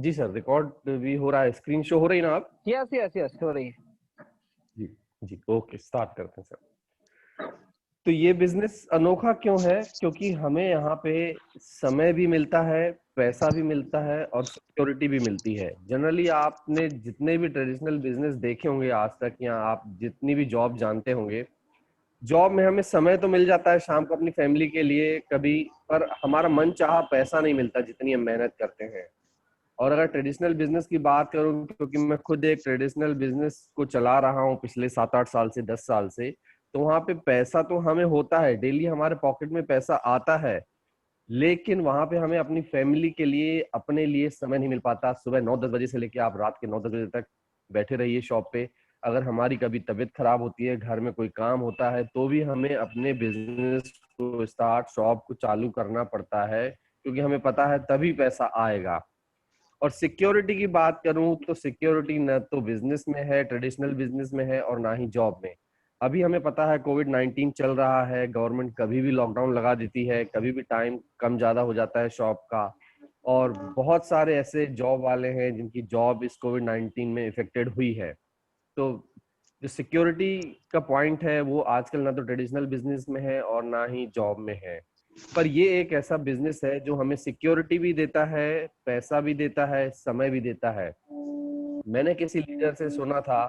जी sir, record भी हो रहा है, स्क्रीन शो हो रही ना आप? यस यस यस हो रही है। जी जी, ओके, स्टार्ट करते हैं सर। तो ये बिजनेस अनोखा क्यों है? क्योंकि हमें यहाँ पे समय भी मिलता है, पैसा भी मिलता है और सिक्योरिटी भी मिलती है। जनरली आपने जितने भी ट्रेडिशनल बिजनेस देखे होंगे आज तक, या आप जितनी भी जॉब जानते होंगे, जॉब में हमें समय तो मिल जाता है शाम को अपनी फैमिली के लिए कभी, पर हमारा मन चाहा पैसा नहीं मिलता जितनी हम मेहनत करते हैं। और अगर ट्रेडिशनल बिजनेस की बात करूं, क्योंकि मैं खुद एक ट्रेडिशनल बिजनेस को चला रहा हूं पिछले 7-8 साल से, 10 साल से, तो वहां पे पैसा तो हमें होता है, डेली हमारे पॉकेट में पैसा आता है, लेकिन वहां पे हमें अपनी फैमिली के लिए, अपने लिए समय नहीं मिल पाता। सुबह 9-10 बजे से लेके आप रात के 9-10 बजे तक बैठे रहिए शॉप पे। अगर हमारी कभी तबीयत खराब होती है, घर में कोई काम होता है, तो भी हमें अपने बिजनेस को स्टार्ट, शॉप को चालू करना पड़ता है, क्योंकि हमें पता है तभी पैसा आएगा। और सिक्योरिटी की बात करूं तो सिक्योरिटी न तो बिजनेस में है, ट्रेडिशनल बिजनेस में है, और ना ही जॉब में। अभी हमें पता है कोविड-19 चल रहा है, गवर्नमेंट कभी भी लॉकडाउन लगा देती है, कभी भी टाइम कम ज्यादा हो जाता है शॉप का। और बहुत सारे ऐसे जॉब वाले हैं जिनकी जॉब इस कोविड-19 में इफेक्टेड हुई है। तो जो सिक्योरिटी का पॉइंट है वो आजकल ना तो ट्रेडिशनल बिजनेस में है और ना ही जॉब में है। पर ये एक ऐसा बिजनेस है जो हमें सिक्योरिटी भी देता है, पैसा भी देता है, समय भी देता है। मैंने किसी लीडर से सुना था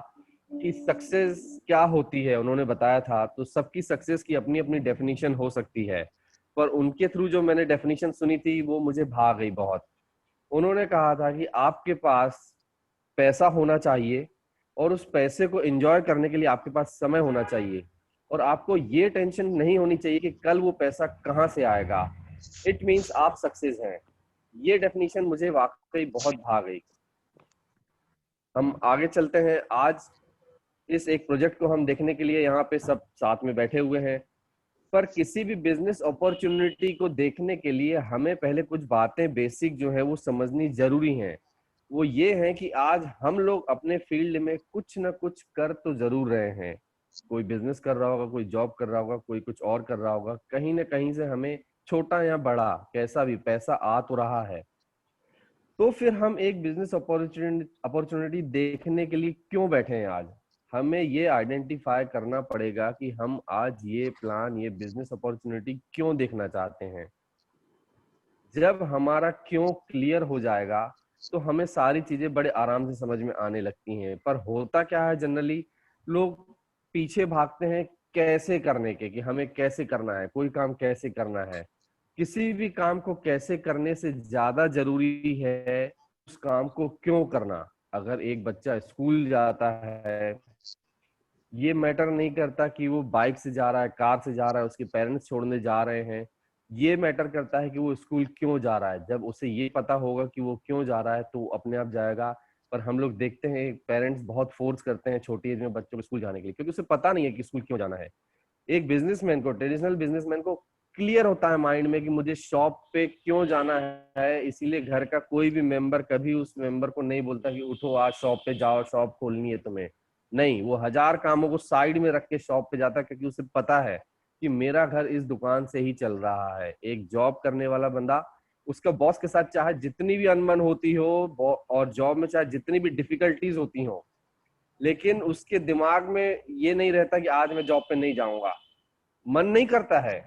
कि सक्सेस क्या होती है, उन्होंने बताया था, तो सबकी सक्सेस की अपनी अपनी डेफिनेशन हो सकती है, पर उनके थ्रू जो मैंने डेफिनेशन सुनी थी वो मुझे भा गई बहुत। उन्होंने कहा था कि आपके पास पैसा होना चाहिए, और उस पैसे को एंजॉय करने के लिए आपके पास समय होना चाहिए, और आपको ये टेंशन नहीं होनी चाहिए कि कल वो पैसा कहाँ से आएगा। इट मीन्स आप सक्सेस हैं। ये डेफिनेशन मुझे वाकई बहुत भा गई। हम आगे चलते हैं। आज इस एक प्रोजेक्ट को हम देखने के लिए यहाँ पे सब साथ में बैठे हुए हैं, पर किसी भी बिजनेस अपॉर्चुनिटी को देखने के लिए हमें पहले कुछ बातें बेसिक जो है वो समझनी जरूरी हैं। वो ये है कि आज हम लोग अपने फील्ड में कुछ ना कुछ कर तो जरूर रहे हैं। कोई बिजनेस कर रहा होगा, कोई जॉब कर रहा होगा, कोई कुछ और कर रहा होगा, कहीं ना कहीं से हमें छोटा या बड़ा कैसा भी पैसा आ तो रहा है। तो फिर हम एक बिजनेस अपॉर्चुनिटी देखने के लिए क्यों बैठे हैं आज? हमें ये आइडेंटिफाई करना पड़ेगा कि हम आज ये प्लान, ये बिजनेस अपॉर्चुनिटी क्यों देखना चाहते हैं। जब हमारा क्यों क्लियर हो जाएगा तो हमें सारी चीजें बड़े आराम से समझ में आने लगती हैं। पर होता क्या है, जनरली लोग पीछे भागते हैं कैसे करने के, कि हमें कैसे करना है, कोई काम कैसे करना है। किसी भी काम को कैसे करने से ज्यादा जरूरी है उस काम को क्यों करना। अगर एक बच्चा स्कूल जाता है, ये मैटर नहीं करता कि वो बाइक से जा रहा है, कार से जा रहा है, उसके पेरेंट्स छोड़ने जा रहे हैं। ये मैटर करता है कि वो स्कूल क्यों जा रहा है। जब उसे ये पता होगा कि वो क्यों जा रहा है तो वो अपने आप जाएगा। पर हम लोग देखते हैं पेरेंट्स बहुत फोर्स करते हैं छोटी एज में बच्चों को स्कूल जाने के लिए, क्योंकि उसे पता नहीं है कि स्कूल क्यों जाना है। एक बिजनेसमैन को, ट्रेडिशनल बिजनेसमैन को क्लियर होता है माइंड में कि मुझे शॉप पे क्यों जाना है। इसीलिए घर का कोई भी मेंबर कभी उस मेंबर को नहीं बोलता कि उठो आज शॉप पे जाओ, शॉप खोलनी है तुम्हें। नहीं, वो हजार कामों को साइड में रख के शॉप पे जाता है, क्योंकि उसे पता है कि मेरा घर इस दुकान से ही चल रहा है। एक जॉब करने वाला बंदा, उसका बॉस के साथ चाहे जितनी भी अनबन होती हो, और जॉब में चाहे जितनी भी डिफिकल्टीज होती हो, लेकिन उसके दिमाग में ये नहीं रहता कि आज मैं जॉब पे नहीं जाऊंगा। मन नहीं करता है,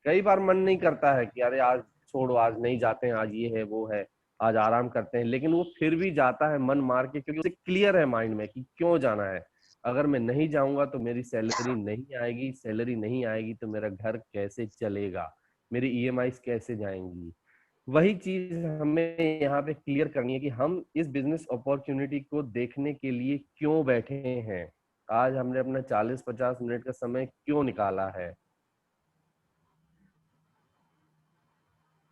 कई बार मन नहीं करता है कि अरे आज छोड़ो, आज नहीं जाते हैं, आज ये है वो है, आज आराम करते हैं, लेकिन वो फिर भी जाता है मन मार के, क्योंकि उसे क्लियर है माइंड में कि क्यों जाना है। अगर मैं नहीं जाऊंगा तो मेरी सैलरी नहीं आएगी, सैलरी नहीं आएगी तो मेरा घर कैसे चलेगा, मेरी ईएमआई कैसे जाएंगी। वही चीज हमें यहाँ पे क्लियर करनी है कि हम इस बिजनेस अपॉर्चुनिटी को देखने के लिए क्यों बैठे हैं। आज हमने अपना 40-50 मिनट का समय क्यों निकाला है?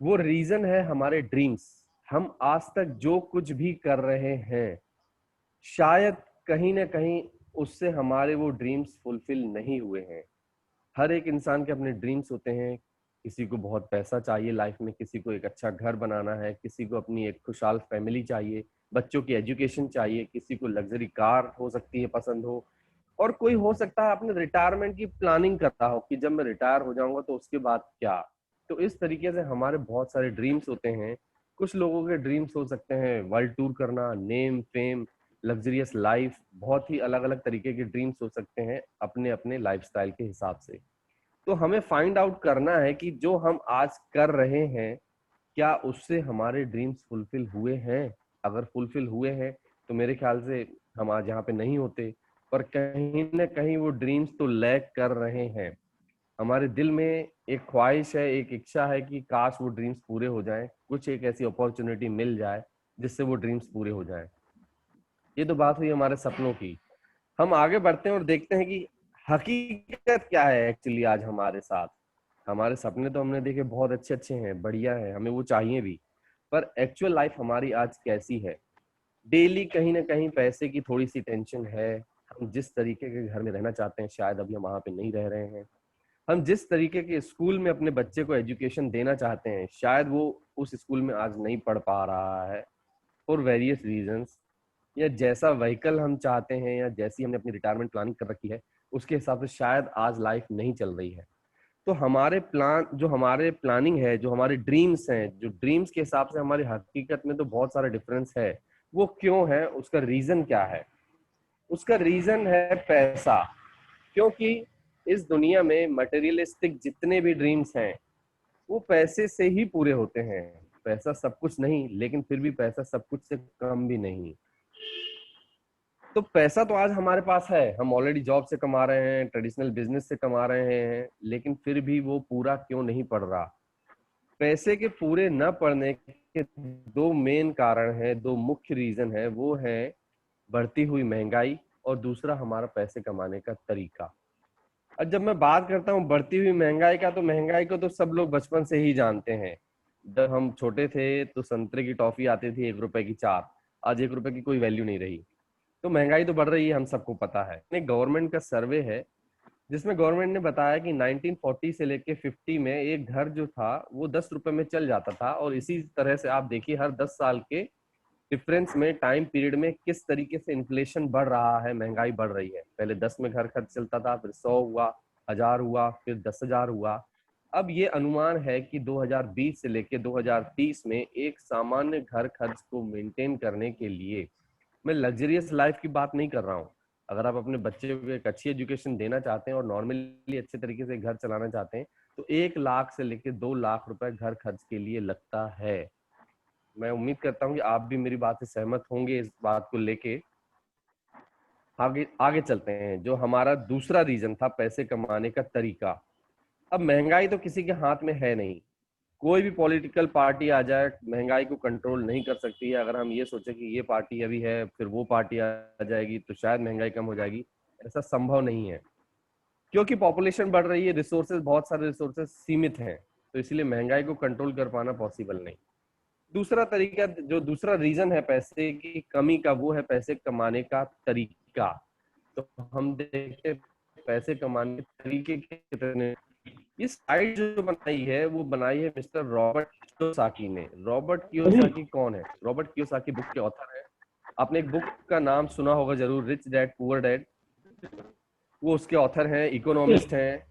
वो रीजन है हमारे ड्रीम्स। हम आज तक जो कुछ भी कर रहे हैं, शायद कहीं ना कहीं उससे हमारे वो ड्रीम्स फुलफिल नहीं हुए हैं। हर एक इंसान के अपने ड्रीम्स होते हैं। किसी को बहुत पैसा चाहिए लाइफ में, किसी को एक अच्छा घर बनाना है, किसी को अपनी एक खुशहाल फैमिली चाहिए, बच्चों की एजुकेशन चाहिए, किसी को लग्जरी कार हो सकती है पसंद हो, और कोई हो सकता है अपने रिटायरमेंट की प्लानिंग करता हो कि जब मैं रिटायर हो जाऊंगा तो उसके बाद क्या। तो इस तरीके से हमारे बहुत सारे ड्रीम्स होते हैं, कुछ लोगों के ड्रीम्स हो सकते हैं वर्ल्ड टूर करना, नेम फेम, लग्जरियस लाइफ, बहुत ही अलग अलग तरीके के ड्रीम्स हो सकते हैं अपने अपने लाइफस्टाइल के हिसाब से। तो हमें फाइंड आउट करना है कि जो हम आज कर रहे हैं क्या उससे हमारे ड्रीम्स फुलफिल हुए हैं। अगर फुलफिल हुए हैं तो मेरे ख्याल से हम आज यहाँ पे नहीं होते, पर कहीं ना कहीं वो ड्रीम्स तो लैग कर रहे हैं। हमारे दिल में एक ख्वाहिश है, एक इच्छा है कि काश वो ड्रीम्स पूरे हो जाएं, कुछ एक ऐसी अपॉर्चुनिटी मिल जाए जिससे वो ड्रीम्स पूरे हो जाएं। ये तो बात हुई हमारे सपनों की। हम आगे बढ़ते हैं और देखते हैं कि हकीकत क्या है एक्चुअली आज हमारे साथ। हमारे सपने तो हमने देखे बहुत अच्छे अच्छे हैं, बढ़िया है, हमें वो चाहिए भी, पर एक्चुअल लाइफ हमारी आज कैसी है। डेली कहीं ना कहीं पैसे की थोड़ी सी टेंशन है। हम जिस तरीके के घर में रहना चाहते हैं शायद अभी हम वहां पे नहीं रह रहे हैं। हम जिस तरीके के स्कूल में अपने बच्चे को एजुकेशन देना चाहते हैं शायद वो उस स्कूल में आज नहीं पढ़ पा रहा है फॉर वेरियस रीजंस। या जैसा व्हीकल हम चाहते हैं या जैसी हमने अपनी रिटायरमेंट प्लानिंग कर रखी है उसके हिसाब से शायद आज लाइफ नहीं चल रही है। तो हमारे प्लान, जो हमारे प्लानिंग है, जो हमारे ड्रीम्स हैं, जो ड्रीम्स के हिसाब से हमारी हकीकत में तो बहुत सारा डिफरेंस है। वो क्यों है, उसका रीजन क्या है? उसका रीजन है पैसा। क्योंकि इस दुनिया में मटेरियलिस्टिक जितने भी ड्रीम्स हैं वो पैसे से ही पूरे होते हैं। पैसा सब कुछ नहीं, लेकिन फिर भी पैसा सब कुछ से कम भी नहीं। तो पैसा तो आज हमारे पास है, हम ऑलरेडी जॉब से कमा रहे हैं, ट्रेडिशनल बिजनेस से कमा रहे हैं, लेकिन फिर भी वो पूरा क्यों नहीं पड़ रहा? पैसे के पूरे न पड़ने के दो मेन कारण है, दो मुख्य रीजन है। वो है बढ़ती हुई महंगाई और दूसरा हमारा पैसे कमाने का तरीका। और जब मैं बात करता हूँ बढ़ती हुई महंगाई का, तो महंगाई को तो सब लोग बचपन से ही जानते हैं। जब हम छोटे थे तो संतरे की टॉफी आती थी 1 रुपए की 4। आज 1 रुपए की कोई वैल्यू नहीं रही। तो महंगाई तो बढ़ रही है, हम सबको पता है। गवर्नमेंट का सर्वे है जिसमें गवर्नमेंट ने बताया कि 1940 से लेके 50 में एक घर जो था वो 10 रुपए में चल जाता था, और इसी तरह से आप देखिए हर 10 साल के डिफरेंस में, टाइम पीरियड में किस तरीके से इन्फ्लेशन बढ़ रहा है, महंगाई बढ़ रही है। पहले 10 में घर खर्च चलता था, फिर 100 हुआ, 1000 हुआ, फिर 10,000 हुआ। अब ये अनुमान है कि 2020 से लेके 2030 में एक सामान्य घर खर्च को मेंटेन करने के लिए, मैं लग्जरियस लाइफ की बात नहीं कर रहा हूँ, अगर आप अपने बच्चे को एक अच्छी एजुकेशन देना चाहते हैं और नॉर्मली अच्छे तरीके से घर चलाना चाहते हैं, तो 1 लाख से लेके 2 लाख रुपए घर खर्च के लिए लगता है। मैं उम्मीद करता हूँ कि आप भी मेरी बात से सहमत होंगे इस बात को लेके। आगे आगे चलते हैं। जो हमारा दूसरा रीजन था पैसे कमाने का तरीका। अब महंगाई तो किसी के हाथ में है नहीं। कोई भी पॉलिटिकल पार्टी आ जाए महंगाई को कंट्रोल नहीं कर सकती है। अगर हम ये सोचे कि ये पार्टी अभी है फिर वो पार्टी आ जाएगी तो शायद महंगाई कम हो जाएगी, ऐसा संभव नहीं है। क्योंकि पॉपुलेशन बढ़ रही है, रिसोर्सेज, बहुत सारे रिसोर्सेज सीमित हैं, तो इसलिए महंगाई को कंट्रोल कर पाना पॉसिबल नहीं। दूसरा तरीका, जो दूसरा रीजन है पैसे की कमी का, वो है पैसे कमाने का तरीका। तो हम देखते हैं पैसे कमाने के तरीके कितने। ये साइट जो बनाई है वो बनाई है मिस्टर रॉबर्ट कियोसाकी ने। रॉबर्ट कियोसाकी कौन है? रॉबर्ट कियोसाकी बुक के ऑथर है। आपने एक बुक का नाम सुना होगा जरूर, रिच डैड पुअर डैड। वो उसके ऑथर हैं, इकोनॉमिस्ट हैं।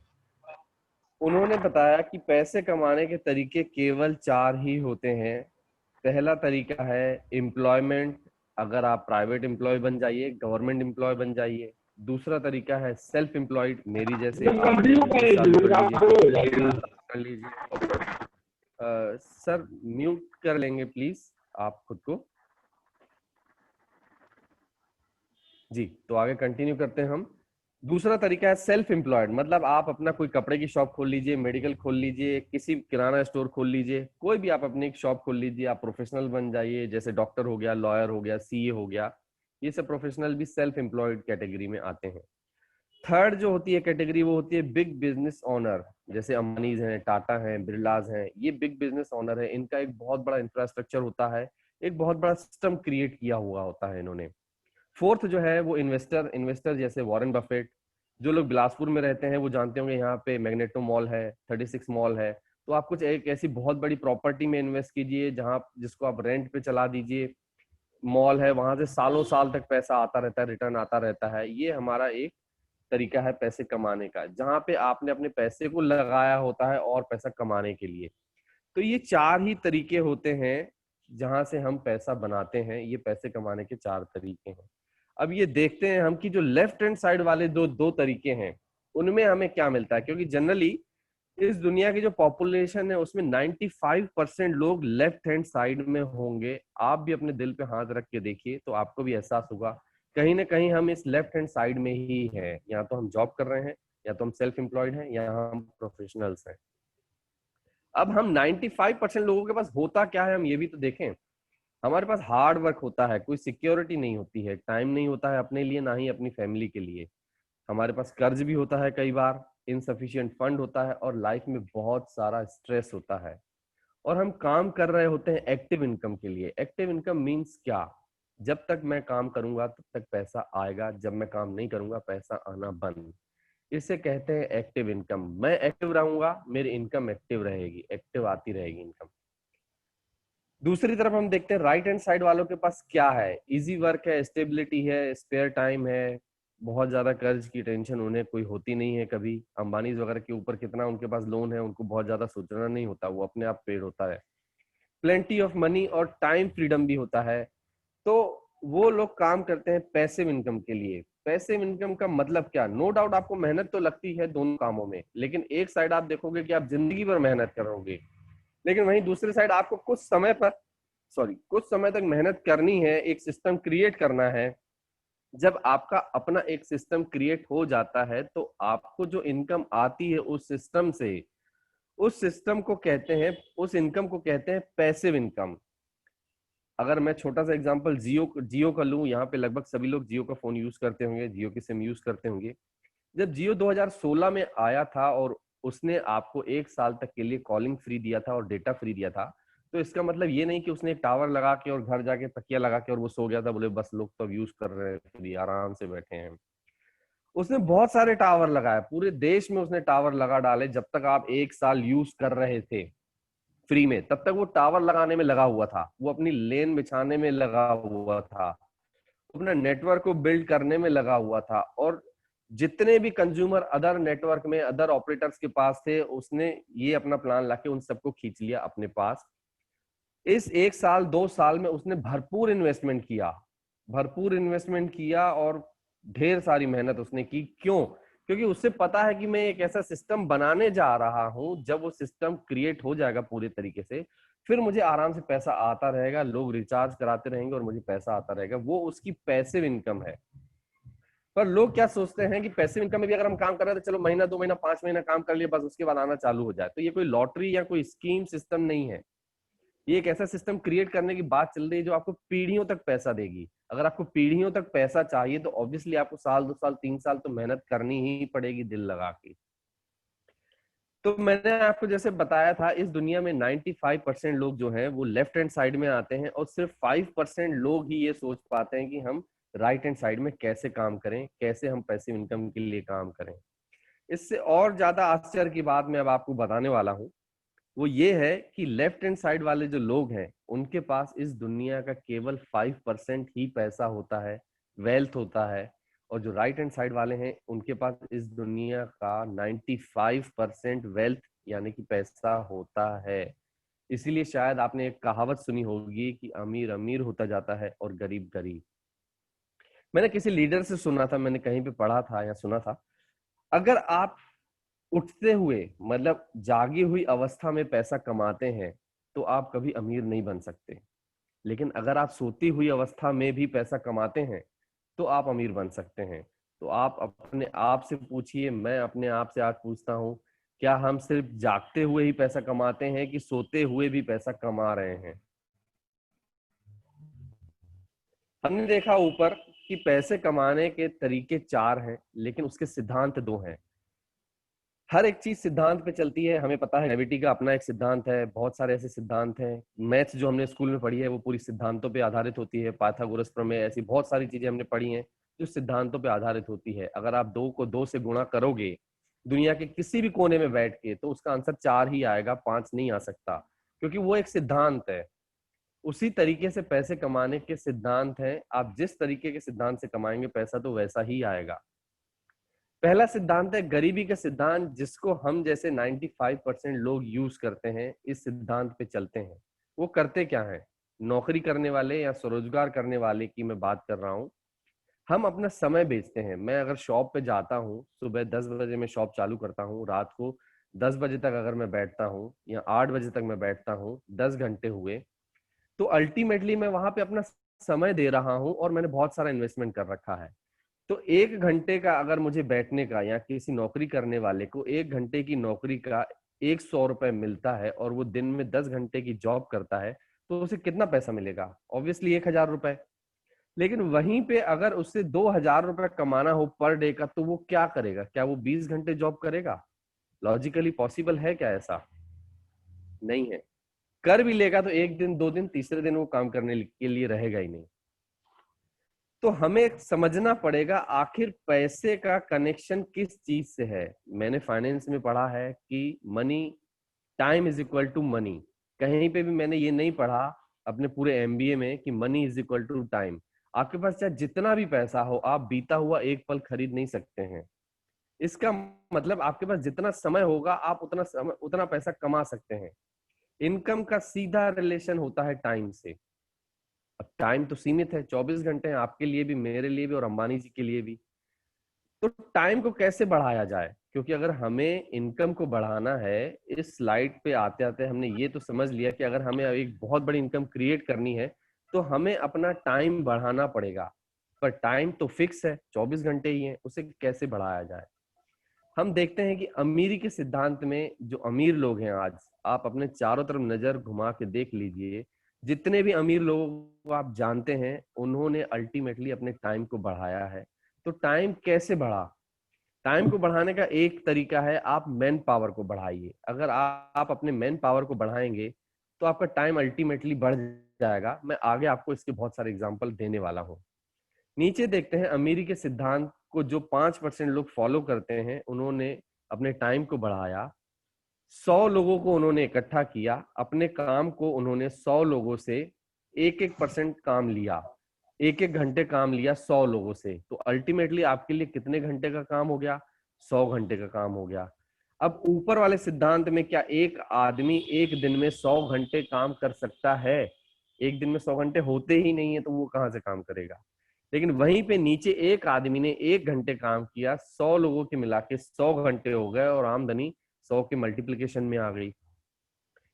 उन्होंने बताया कि पैसे कमाने के तरीके केवल 4 ही होते हैं। पहला तरीका है एम्प्लॉयमेंट, अगर आप प्राइवेट एम्प्लॉय बन जाइए, गवर्नमेंट एम्प्लॉय बन जाइए। दूसरा तरीका है सेल्फ एम्प्लॉयड, मेरी जैसे आप बिजनेस चालू कर लीजिए, कर लीजिए। सर म्यूट कर लेंगे प्लीज आप खुद को। जी, तो आगे कंटिन्यू करते हैं हम। दूसरा तरीका है सेल्फ एम्प्लॉयड, मतलब आप अपना कोई कपड़े की शॉप खोल लीजिए, मेडिकल खोल लीजिए, किसी किराना स्टोर खोल लीजिए, कोई भी आप अपनी एक शॉप खोल लीजिए। आप प्रोफेशनल बन जाइए, जैसे डॉक्टर हो गया, लॉयर हो गया, सीए हो गया। ये सब प्रोफेशनल भी सेल्फ एम्प्लॉयड कैटेगरी में आते हैं। थर्ड जो होती है कैटेगरी, वो होती है बिग बिजनेस ओनर, जैसे अंबानीज हैं, टाटा हैं, बिरलाज हैं। ये बिग बिजनेस ओनर है, इनका एक बहुत बड़ा इंफ्रास्ट्रक्चर होता है, एक बहुत बड़ा सिस्टम क्रिएट किया हुआ होता है इन्होंने। फोर्थ जो है वो इन्वेस्टर, इन्वेस्टर जैसे वॉरेन बफेट। जो लोग बिलासपुर में रहते हैं वो जानते होंगे, यहाँ पे मैग्नेटो मॉल है, 36 मॉल है। तो आप कुछ एक ऐसी बहुत बड़ी प्रॉपर्टी में इन्वेस्ट कीजिए जहां, जिसको आप रेंट पे चला दीजिए। मॉल है, वहां से सालों साल तक पैसा आता रहता है, रिटर्न आता रहता है। ये हमारा एक तरीका है पैसे कमाने का, जहां पे आपने अपने पैसे को लगाया होता है और पैसा कमाने के लिए। तो ये 4 ही तरीके होते हैं जहां से हम पैसा बनाते हैं। ये पैसे कमाने के 4 तरीके हैं। अब ये देखते हैं हम कि जो लेफ्ट हैंड साइड वाले दो तरीके हैं उनमें हमें क्या मिलता है, क्योंकि जनरली इस दुनिया की जो पॉपुलेशन है उसमें 95% लोग लेफ्ट हैंड साइड में होंगे। आप भी अपने दिल पे हाथ रख के देखिए तो आपको भी एहसास होगा कहीं ना कहीं हम इस लेफ्ट हैंड साइड में ही है। या तो हम जॉब कर रहे हैं, या तो हम सेल्फ एम्प्लॉयड हैं, या हम प्रोफेशनल्स हैं। अब हम 95% लोगों के पास होता क्या है हम ये भी तो देखें। हमारे पास हार्ड वर्क होता है, कोई सिक्योरिटी नहीं होती है, टाइम नहीं होता है अपने लिए, ना ही अपनी फैमिली के लिए। हमारे पास कर्ज भी होता है, कई बार इनसफिशिएंट फंड होता है, और लाइफ में बहुत सारा स्ट्रेस होता है। और हम काम कर रहे होते हैं एक्टिव इनकम के लिए। एक्टिव इनकम मीन्स क्या? जब तक मैं काम करूंगा तब तक पैसा आएगा, जब मैं काम नहीं करूंगा पैसा आना बंद। इसे कहते हैं एक्टिव इनकम। मैं एक्टिव रहूंगा, मेरी इनकम एक्टिव रहेगी, एक्टिव आती रहेगी इनकम। दूसरी तरफ हम देखते हैं राइट हैंड साइड वालों के पास क्या है। इजी वर्क है, स्टेबिलिटी है, स्पेयर टाइम है, बहुत ज्यादा कर्ज की टेंशन उन्हें कोई होती नहीं है कभी। अंबानी वगैरह के ऊपर कितना उनके पास लोन है, उनको बहुत ज्यादा सोचना नहीं होता, वो अपने आप पेड होता है। प्लेंटी ऑफ मनी और टाइम फ्रीडम भी होता है। तो वो लोग काम करते हैं पैसिव इनकम के लिए। पैसिव इनकम का मतलब क्या? नो डाउट आपको मेहनत तो लगती है दोनों कामों में, लेकिन एक साइड आप देखोगे कि आप जिंदगी भर मेहनत करोगे, लेकिन वहीं दूसरी साइड आपको कुछ समय तक मेहनत करनी है, एक सिस्टम क्रिएट करना है। जब आपका अपना एक सिस्टम क्रिएट हो जाता है तो आपको जो इनकम आती है उस सिस्टम से, उस इनकम को कहते हैं पैसिव इनकम। अगर मैं छोटा सा एग्जांपल जियो का लूं, यहाँ पे लगभग सभी लोग जियो का फोन यूज करते होंगे, जियो की सिम यूज करते होंगे। जब जियो 2016 में आया था और उसने आपको 1 साल तक के लिए कॉलिंग फ्री दिया था और डेटा फ्री दिया था, तो इसका मतलब ये नहीं कि उसने एक टावर लगा के और घर जाके तकिया लगा के और वो सो गया था, बोले बस लोग तो अब यूज कर रहे हैं, फ्री आराम से बैठे हैं। उसने बहुत सारे टावर लगाए, पूरे देश में उसने टावर लगा डाले। जब तक आप 1 साल यूज कर रहे थे फ्री में, तब तक वो टावर लगाने में लगा हुआ था, वो अपनी लेन बिछाने में लगा हुआ था, अपना नेटवर्क को बिल्ड करने में लगा हुआ था। और जितने भी कंज्यूमर अदर नेटवर्क में, अदर ऑपरेटर्स के पास थे, उसने ये अपना प्लान लाके उन सबको खींच लिया अपने पास। इस 1 साल 2 साल में उसने भरपूर इन्वेस्टमेंट किया और ढेर सारी मेहनत उसने की। क्यों? क्योंकि उससे पता है कि मैं एक ऐसा सिस्टम बनाने जा रहा हूं, जब वो सिस्टम क्रिएट हो जाएगा पूरे तरीके से, फिर मुझे आराम से पैसा आता रहेगा, लोग रिचार्ज कराते रहेंगे और मुझे पैसा आता रहेगा। वो उसकी पैसिव इनकम है। पर लोग क्या सोचते हैं कि पैसिव इनकम में भी अगर हम काम कर रहे हैं तो चलो महीना 2 महीना 5 महीना काम कर लिए, बस उसके बाद आना चालू हो जाए। तो ये कोई लॉटरी या कोई स्कीम सिस्टम नहीं है। ये एक ऐसा सिस्टम क्रिएट करने की बात चल रही है जो आपको पीढ़ियों तक पैसा देगी। अगर आपको पीढ़ियों तक पैसा चाहिए तो ऑब्वियसली आपको साल 2 साल 3 साल तो मेहनत करनी ही पड़ेगी, दिल लगा के। तो मैंने आपको जैसे बताया था, इस दुनिया में 95% लोग जो हैं वो लेफ्ट हैंड साइड में आते हैं, और सिर्फ 5% लोग ही ये सोच पाते हैं कि हम राइट हैंड साइड में कैसे काम करें, कैसे हम पैसिव इनकम के लिए काम करें। इससे और ज्यादा आश्चर्य की बात मैं अब आपको बताने वाला हूं। वो ये है कि लेफ्ट हैंड साइड वाले जो लोग हैं उनके पास इस दुनिया का केवल 5% ही पैसा होता है, वेल्थ होता है। और जो राइट हैंड साइड वाले हैं उनके पास इस दुनिया का 95% वेल्थ यानी कि पैसा होता है। इसीलिए शायद आपने एक कहावत सुनी होगी कि अमीर अमीर होता जाता है और गरीब गरीब। मैंने किसी लीडर से सुना था, मैंने कहीं पे पढ़ा था या सुना था, अगर आप उठते हुए मतलब जागी हुई अवस्था में पैसा कमाते हैं तो आप कभी अमीर नहीं बन सकते, लेकिन अगर आप सोती हुई अवस्था में भी पैसा कमाते हैं तो आप अमीर बन सकते हैं। तो आप अपने आप से पूछिए, मैं अपने आप से आज पूछता हूं, क्या हम सिर्फ जागते हुए ही पैसा कमाते हैं कि सोते हुए भी पैसा कमा रहे हैं? हमने देखा ऊपर कि पैसे कमाने के तरीके 4 हैं, लेकिन उसके सिद्धांत 2 हैं। हर एक चीज सिद्धांत पे चलती है। हमें पता है ग्रेविटी का अपना एक सिद्धांत है, बहुत सारे ऐसे सिद्धांत हैं। मैथ्स जो हमने स्कूल में पढ़ी है वो पूरी सिद्धांतों पे आधारित होती है। पाइथागोरस प्रमेय, ऐसी बहुत सारी चीजें हमने पढ़ी हैं जो सिद्धांतों पे आधारित होती है। अगर आप 2 को 2 से गुणा करोगे दुनिया के किसी भी कोने में बैठ के, तो उसका आंसर 4 ही आएगा, 5 नहीं आ सकता, क्योंकि वो एक सिद्धांत है। उसी तरीके से पैसे कमाने के सिद्धांत हैं। आप जिस तरीके के सिद्धांत से कमाएंगे पैसा तो वैसा ही आएगा। पहला सिद्धांत है गरीबी का सिद्धांत, जिसको हम जैसे 95% लोग यूज करते हैं, इस सिद्धांत पे चलते हैं। वो करते क्या है? नौकरी करने वाले या स्वरोजगार करने वाले की मैं बात कर रहा हूँ, हम अपना समय बेचते हैं। मैं अगर शॉप पे जाता हूँ, सुबह 10 बजे मैं शॉप चालू करता हूँ, रात को 10 बजे तक अगर मैं बैठता हूँ या 8 बजे तक मैं बैठता हूँ, 10 घंटे हुए, तो अल्टीमेटली मैं वहां पे अपना समय दे रहा हूँ और मैंने बहुत सारा इन्वेस्टमेंट कर रखा है। तो 1 घंटे का अगर मुझे बैठने का, या किसी नौकरी करने वाले को 1 घंटे की नौकरी का 100 रुपए मिलता है और वो दिन में 10 घंटे की जॉब करता है, तो उसे कितना पैसा मिलेगा? ऑब्वियसली 1,000 रुपए। लेकिन वहीं पे अगर उससे 2,000 रुपए कमाना हो पर डे का, तो वो क्या करेगा? क्या वो 20 घंटे जॉब करेगा? लॉजिकली पॉसिबल है क्या ऐसा? नहीं है। कर भी लेगा तो एक दिन, 2 दिन, तीसरे दिन वो काम करने के लिए रहेगा ही नहीं। तो हमें समझना पड़ेगा आखिर पैसे का कनेक्शन किस चीज से है। मैंने फाइनेंस में पढ़ा है कि money, time is equal to money. कहीं पे भी मैंने ये नहीं पढ़ा अपने पूरे एमबीए में कि money is equal to time. आपके पास चाहे जितना भी पैसा हो, आप बीता हुआ एक पल खरीद नहीं सकते हैं। इसका मतलब आपके पास जितना समय होगा, आप उतना पैसा कमा सकते हैं। इनकम का सीधा रिलेशन होता है टाइम से। अब टाइम तो सीमित है, 24 घंटे हैं, आपके लिए भी, मेरे लिए भी और अंबानी जी के लिए भी। तो टाइम को कैसे बढ़ाया जाए? क्योंकि अगर हमें इनकम को बढ़ाना है, इस स्लाइड पे आते आते हमने ये तो समझ लिया कि अगर हमें एक बहुत बड़ी इनकम क्रिएट करनी है, तो हमें अपना टाइम बढ़ाना पड़ेगा। पर टाइम तो फिक्स है, 24 घंटे ही है, उसे कैसे बढ़ाया जाए? हम देखते हैं कि अमीरी के सिद्धांत में जो अमीर लोग हैं आज, आप अपने चारों तरफ नजर घुमा के देख लीजिए, जितने भी अमीर लोगों को आप जानते हैं, उन्होंने अल्टीमेटली अपने टाइम को बढ़ाया है। तो टाइम कैसे बढ़ा? टाइम को बढ़ाने का एक तरीका है, आप मैन पावर को बढ़ाइए। अगर आप अपने मैन पावर को बढ़ाएंगे तो आपका टाइम अल्टीमेटली बढ़ जाएगा। मैं आगे आपको इसके बहुत सारे एग्जांपल देने वाला हूँ। नीचे देखते हैं अमीरी के सिद्धांत को जो 5% लोग फॉलो करते हैं, उन्होंने अपने टाइम को बढ़ाया। 100 लोगों को उन्होंने इकट्ठा किया, अपने काम को उन्होंने 100 लोगों से 1-1% काम लिया, 1-1 घंटे काम लिया 100 लोगों से। तो अल्टीमेटली आपके लिए कितने घंटे का काम हो गया? 100 घंटे का काम हो गया। अब ऊपर वाले सिद्धांत में क्या एक आदमी एक दिन में 100 घंटे काम कर सकता है? एक दिन में 100 घंटे होते ही नहीं है, तो वो कहां से काम करेगा? लेकिन वहीं पे नीचे एक आदमी ने 1 घंटे काम किया, 100 लोगों के मिला के 100 घंटे हो गए और आमदनी 100 के मल्टीप्लिकेशन में आ गई।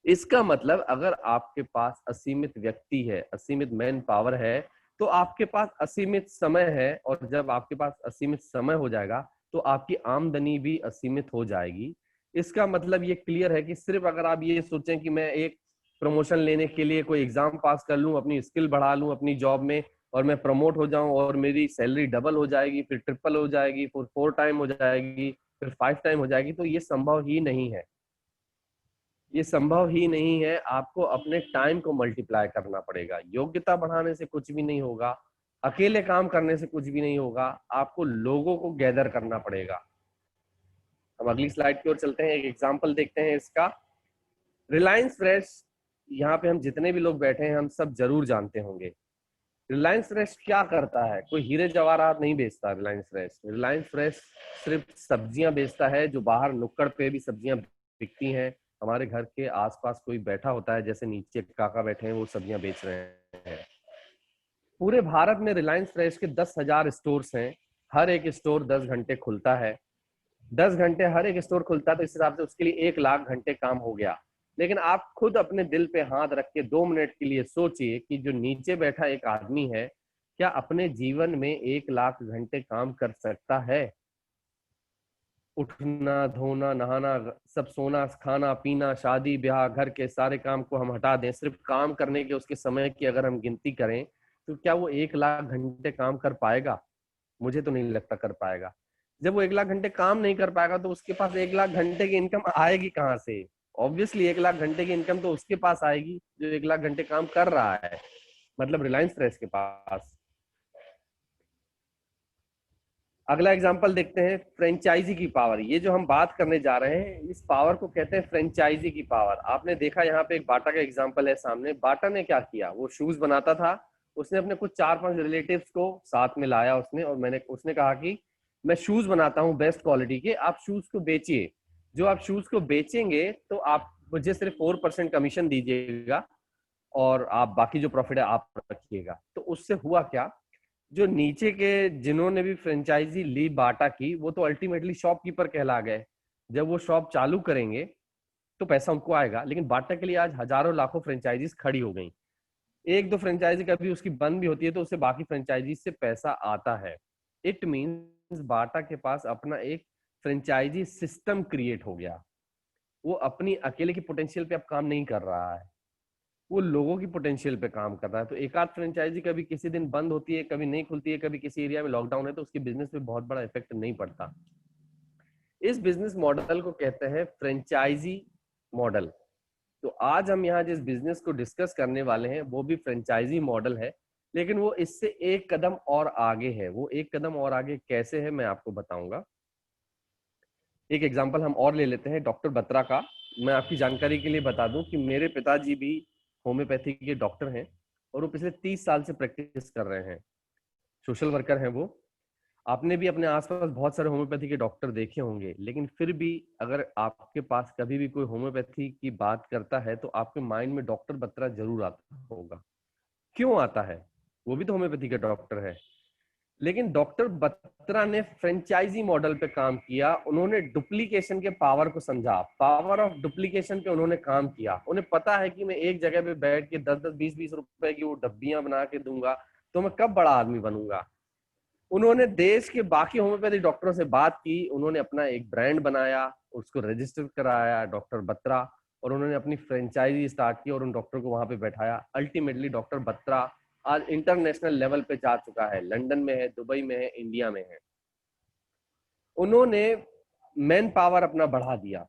इसका मतलब अगर आपके पास असीमित व्यक्ति है, असीमित मैन पावर है, तो आपके पास असीमित समय है, और जब आपके पास असीमित समय हो जाएगा तो आपकी आमदनी भी असीमित हो जाएगी। इसका मतलब ये क्लियर है कि सिर्फ अगर आप ये सोचें कि मैं एक प्रमोशन लेने के लिए कोई एग्जाम पास कर लूं, अपनी स्किल बढ़ा लूं अपनी जॉब में, और मैं प्रमोट हो जाऊं और मेरी सैलरी डबल हो जाएगी, फिर ट्रिपल हो जाएगी, फिर 4 टाइम हो जाएगी, फिर 5 टाइम हो जाएगी, तो ये संभव ही नहीं है। ये संभव ही नहीं है। आपको अपने टाइम को मल्टीप्लाई करना पड़ेगा। योग्यता बढ़ाने से कुछ भी नहीं होगा, अकेले काम करने से कुछ भी नहीं होगा, आपको लोगों को गैदर करना पड़ेगा। हम अगली स्लाइड की ओर चलते हैं, एक एग्जांपल देखते हैं इसका। रिलायंस फ्रेश, यहाँ पे हम जितने भी लोग बैठे हैं हम सब जरूर जानते होंगे। रिलायंस फ्रेश क्या करता है? कोई हीरे जवाहरात नहीं बेचता रिलायंस फ्रेश। रिलायंस फ्रेश सिर्फ सब्जियां बेचता है, जो बाहर नुक्कड़ पे भी सब्जियां बिकती हैं। हमारे घर के आसपास कोई बैठा होता है, जैसे नीचे काका बैठे हैं, वो सब्जियां बेच रहे हैं। पूरे भारत में रिलायंस फ्रेश के 10,000 स्टोर्स हैं। हर एक स्टोर 10 घंटे खुलता है। 10 घंटे हर एक स्टोर खुलता है, तो इस हिसाब से उसके लिए 1,00,000 घंटे काम हो गया। लेकिन आप खुद अपने दिल पे हाथ रख के 2 मिनट के लिए सोचिए कि जो नीचे बैठा एक आदमी है, क्या अपने जीवन में 1,00,000 घंटे काम कर सकता है? उठना, धोना, नहाना, सब, सोना, खाना पीना, शादी ब्याह, घर के सारे काम को हम हटा दें, सिर्फ काम करने के उसके समय की अगर हम गिनती करें, तो क्या वो 1,00,000 घंटे काम कर पाएगा? मुझे तो नहीं लगता कर पाएगा। जब वो 1,00,000 घंटे काम नहीं कर पाएगा, तो उसके पास 1,00,000 घंटे की इनकम आएगी कहाँ से? ऑब्वियसली 1,00,000 घंटे की इनकम तो उसके पास आएगी जो 1,00,000 घंटे काम कर रहा है, मतलब रिलायंस फ्रेश के पास। अगला एग्जांपल देखते हैं, फ्रेंचाइजी की पावर। ये जो हम बात करने जा रहे हैं, इस पावर को कहते हैं फ्रेंचाइजी की पावर। आपने देखा यहाँ पे एक बाटा का एग्जांपल है सामने। बाटा ने क्या किया? वो शूज बनाता था, उसने अपने कुछ 4-5 रिलेटिव्स को साथ में लाया उसने, और उसने कहा कि मैं शूज बनाता हूँ बेस्ट क्वालिटी के, आप शूज को बेचिए। जो आप शूज को बेचेंगे तो आप मुझे सिर्फ 4% कमीशन दीजिएगा, और आप बाकी जो प्रॉफिट है आप रखिएगा। तो उससे हुआ क्या, जो नीचे के जिन्होंने भी फ्रेंचाइजी ली बाटा की, वो तो अल्टीमेटली शॉपकीपर कहला गए। जब वो शॉप चालू करेंगे तो पैसा उनको आएगा, लेकिन बाटा के लिए आज हजारों लाखों फ्रेंचाइजीज खड़ी हो गई। एक दो फ्रेंचाइजी कभी उसकी बंद भी होती है तो उससे बाकी फ्रेंचाइजी से पैसा आता है। इट मीन्स बाटा के पास अपना एक फ्रेंचाइजी सिस्टम क्रिएट हो गया। वो अपनी अकेले की पोटेंशियल पे अब काम नहीं कर रहा है, वो लोगों की पोटेंशियल पे काम कर रहा है। तो एक आध फ्रेंचाइजी कभी किसी दिन बंद होती है, कभी नहीं खुलती है, कभी किसी एरिया में लॉकडाउन है, तो उसके बिजनेस पे बहुत बड़ा इफेक्ट नहीं पड़ता। इस बिजनेस मॉडल को कहते हैं फ्रेंचाइजी मॉडल। तो आज हम यहाँ जिस बिजनेस को डिस्कस करने वाले हैं वो भी फ्रेंचाइजी मॉडल है, लेकिन वो इससे एक कदम और आगे है। वो एक कदम और आगे कैसे है मैं आपको बताऊंगा। एक एग्जांपल हम और ले लेते हैं डॉक्टर बत्रा का। मैं आपकी जानकारी के लिए बता दूं कि मेरे पिताजी भी होम्योपैथी के डॉक्टर हैं और वो पिछले 30 साल से प्रैक्टिस कर रहे हैं, सोशल वर्कर हैं वो। आपने भी अपने आसपास बहुत सारे होम्योपैथी के डॉक्टर देखे होंगे, लेकिन फिर भी अगर आपके पास कभी भी कोई होम्योपैथी की बात करता है तो आपके माइंड में डॉक्टर बत्रा जरूर आता होगा। क्यों आता है? वो भी तो होम्योपैथी के डॉक्टर है। लेकिन डॉक्टर बत्रा ने फ्रेंचाइजी मॉडल पे काम किया। उन्होंने डुप्लीकेशन के पावर को समझा, पावर ऑफ डुप्लीकेशन पे उन्होंने काम किया। उन्हें पता है कि मैं एक जगह पे बैठ के 10-10, 20-20 रुपए की वो डब्बियां बना के दूंगा तो मैं कब बड़ा आदमी बनूंगा। उन्होंने देश के बाकी होम्योपैथी डॉक्टरों से बात की, उन्होंने अपना एक ब्रांड बनाया, उसको रजिस्टर कराया डॉक्टर बत्रा, और उन्होंने अपनी फ्रेंचाइजी स्टार्ट की और उन डॉक्टर को वहां पे बैठाया। अल्टीमेटली डॉक्टर बत्रा आज इंटरनेशनल लेवल पे जा चुका है, लंदन में है, दुबई में है, इंडिया में है। उन्होंने मैन पावर अपना बढ़ा दिया।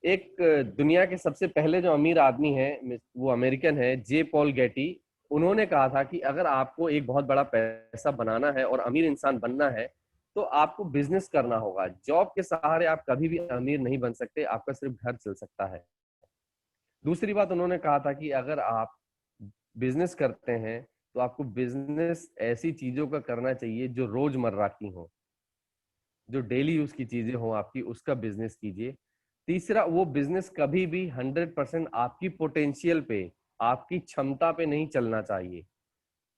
एक दुनिया के सबसे पहले जो अमीर आदमी है वो अमेरिकन है, जे पॉल गेटी। उन्होंने कहा था कि अगर आपको एक बहुत बड़ा पैसा बनाना है और अमीर इंसान बनना है तो आपको बिजनेस करना होगा। जॉब के सहारे आप कभी भी अमीर नहीं बन सकते, आपका सिर्फ घर चल सकता है। दूसरी बात उन्होंने कहा था कि अगर आप बिजनेस करते हैं तो आपको बिजनेस ऐसी चीजों का करना चाहिए जो रोजमर्रा की हो, जो डेली यूज की चीजें हो आपकी, उसका बिजनेस कीजिए। तीसरा, वो बिजनेस कभी भी 100% आपकी पोटेंशियल पे, आपकी क्षमता पे नहीं चलना चाहिए।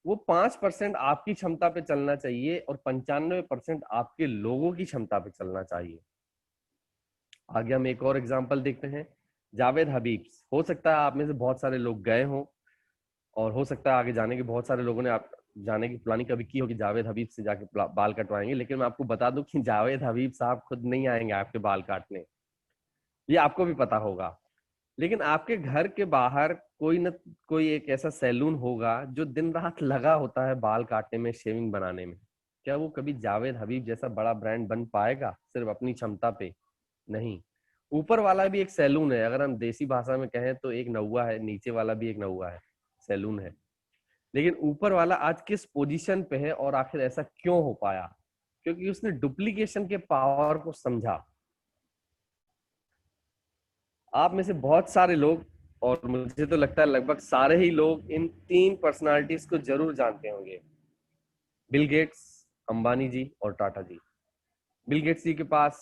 वो 5% आपकी क्षमता पे चलना चाहिए और 95% आपके लोगों की क्षमता पे चलना चाहिए। आगे हम एक और एग्जांपल देखते हैं, जावेद हबीब। हो सकता है आप में से बहुत सारे लोग गए हों और हो सकता है आगे जाने के बहुत सारे लोगों ने आप जाने की प्लानिंग कभी की हो कि जावेद हबीब से जाके बाल कटवाएंगे, लेकिन मैं आपको बता दूं कि जावेद हबीब साहब खुद नहीं आएंगे आपके बाल काटने, ये आपको भी पता होगा। लेकिन आपके घर के बाहर कोई न कोई एक ऐसा सैलून होगा जो दिन रात लगा होता है बाल काटने में, शेविंग बनाने में। क्या वो कभी जावेद हबीब जैसा बड़ा ब्रांड बन पाएगा सिर्फ अपनी क्षमता पे? नहीं। ऊपर वाला भी एक सैलून है, अगर हम देसी भाषा में कहें तो एक नौवा है, नीचे वाला भी एक नौवा है, सैलून है। लेकिन ऊपर वाला आज किस पोजीशन पे है और आखिर ऐसा क्यों हो पाया? क्योंकि उसने डुप्लीकेशन के पावर को समझा। आप में से बहुत सारे लोग, और मुझे तो लगता है लगभग सारे ही लोग, इन तीन पर्सनालिटीज को जरूर जानते होंगे, बिल गेट्स, अंबानी जी और टाटा जी। बिल गेट्स जी के पास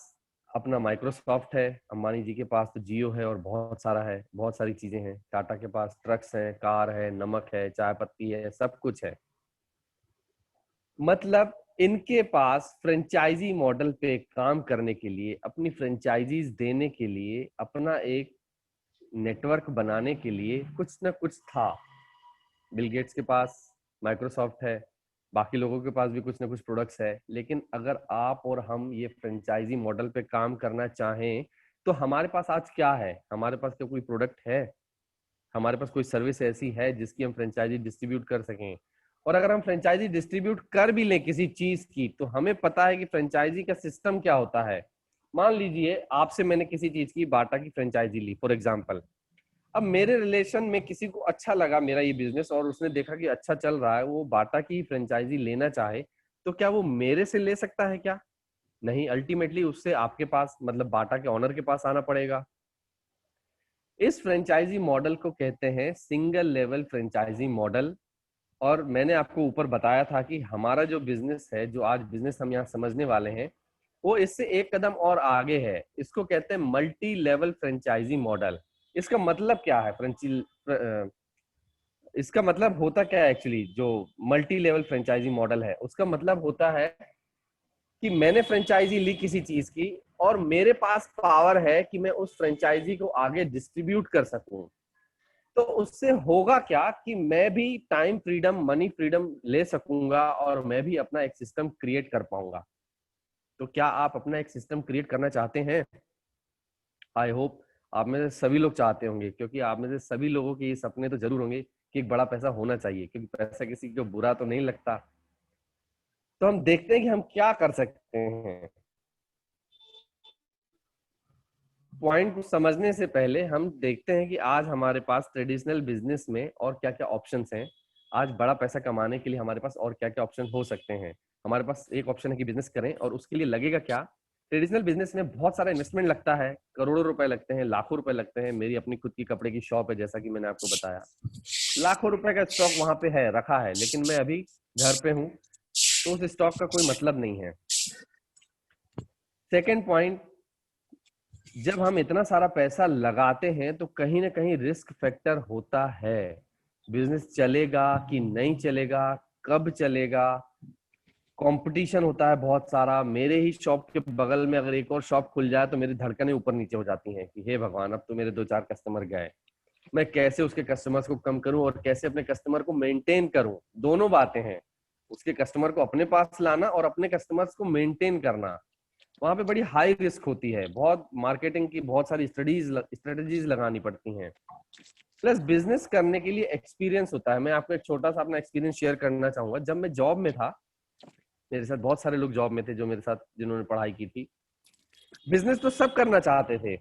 अपना माइक्रोसॉफ्ट है, अंबानी जी के पास तो जियो है और बहुत सारा है, बहुत सारी चीजें हैं। टाटा के पास ट्रक्स हैं, कार है, नमक है, चाय पत्ती है, सब कुछ है। मतलब इनके पास फ्रेंचाइजी मॉडल पे काम करने के लिए, अपनी फ्रेंचाइजीज देने के लिए, अपना एक नेटवर्क बनाने के लिए कुछ ना कुछ था। बिल गेट्स के पास माइक्रोसॉफ्ट है, बाकी लोगों के पास भी कुछ ना कुछ प्रोडक्ट्स है। लेकिन अगर आप और हम ये फ्रेंचाइजी मॉडल पे काम करना चाहें तो हमारे पास आज क्या है? हमारे पास क्या कोई प्रोडक्ट है? हमारे पास कोई सर्विस ऐसी है जिसकी हम फ्रेंचाइजी डिस्ट्रीब्यूट कर सकें? और अगर हम फ्रेंचाइजी डिस्ट्रीब्यूट कर भी लें किसी चीज की, तो हमें पता है कि फ्रेंचाइजी का सिस्टम क्या होता है। मान लीजिए आपसे मैंने किसी चीज की, बाटा की फ्रेंचाइजी ली फॉर एग्जाम्पल। अब मेरे रिलेशन में किसी को अच्छा लगा मेरा ये बिजनेस और उसने देखा कि अच्छा चल रहा है, वो बाटा की फ्रेंचाइजी लेना चाहे, तो क्या वो मेरे से ले सकता है क्या? नहीं, अल्टीमेटली उससे आपके पास, मतलब बाटा के ऑनर के पास आना पड़ेगा। इस फ्रेंचाइजी मॉडल को कहते हैं सिंगल लेवल फ्रेंचाइजी मॉडल। और मैंने आपको ऊपर बताया था कि हमारा जो बिजनेस है, जो आज बिजनेस हम यहाँ समझने वाले हैं, वो इससे एक कदम और आगे है। इसको कहते हैं मल्टी लेवल फ्रेंचाइजी मॉडल। इसका मतलब क्या है इसका मतलब होता क्या है एक्चुअली, जो मल्टी लेवल फ्रेंचाइजी मॉडल है उसका मतलब होता है कि मैंने फ्रेंचाइजी ली किसी चीज की और मेरे पास पावर है कि मैं उस फ्रेंचाइजी को आगे डिस्ट्रीब्यूट कर सकूं। तो उससे होगा क्या कि मैं भी टाइम फ्रीडम, मनी फ्रीडम ले सकूंगा और मैं भी अपना एक सिस्टम क्रिएट कर पाऊंगा। तो क्या आप अपना एक सिस्टम क्रिएट करना चाहते हैं? आई होप आप में से सभी लोग चाहते होंगे, क्योंकि आप में से सभी लोगों के ये सपने तो जरूर होंगे कि एक बड़ा पैसा होना चाहिए, क्योंकि पैसा किसी को बुरा तो नहीं लगता। तो हम देखते हैं कि हम क्या कर सकते हैं। पॉइंट को समझने से पहले हम देखते हैं कि आज हमारे पास ट्रेडिशनल बिजनेस में और क्या क्या ऑप्शंस हैं। आज बड़ा पैसा कमाने के लिए हमारे पास और क्या क्या ऑप्शन हो सकते हैं। हमारे पास एक ऑप्शन है कि बिजनेस करें, और उसके लिए लगेगा क्या? ट्रेडिशनल बिजनेस में बहुत सारा इन्वेस्टमेंट लगता है, करोड़ों रुपए लगते हैं, लाखों रुपए लगते हैं। मेरी अपनी खुद की कपड़े की शॉप है, जैसा कि मैंने आपको बताया, लाखों रुपए का स्टॉक वहां पे है, रखा है, लेकिन मैं अभी घर पे हूँ, तो उस स्टॉक का कोई मतलब नहीं है। सेकेंड पॉइंट, जब हम इतना सारा पैसा लगाते हैं तो कहीं ना कहीं रिस्क फैक्टर होता है। बिजनेस चलेगा कि नहीं चलेगा, कब चलेगा, कंपटीशन होता है बहुत सारा। मेरे ही शॉप के बगल में अगर एक और शॉप खुल जाए तो मेरी धड़कनें ऊपर नीचे हो जाती हैं कि हे भगवान, अब तो मेरे 2-4 कस्टमर गए। मैं कैसे उसके कस्टमर्स को कम करूं और कैसे अपने कस्टमर को मेंटेन करूं, दोनों बातें हैं। उसके कस्टमर को अपने पास लाना और अपने कस्टमर्स को मेंटेन करना, वहां पे बड़ी हाई रिस्क होती है। बहुत मार्केटिंग की बहुत सारी स्ट्रेटजीज लगानी पड़ती हैं। प्लस बिजनेस करने के लिए एक्सपीरियंस होता है। मैं आपको एक छोटा सा अपना एक्सपीरियंस शेयर करना चाहूंगा। जब मैं जॉब में था, मेरे साथ बहुत सारे लोग जॉब में थे जो मेरे साथ, जिन्होंने पढ़ाई की थी। बिजनेस तो सब करना चाहते थे।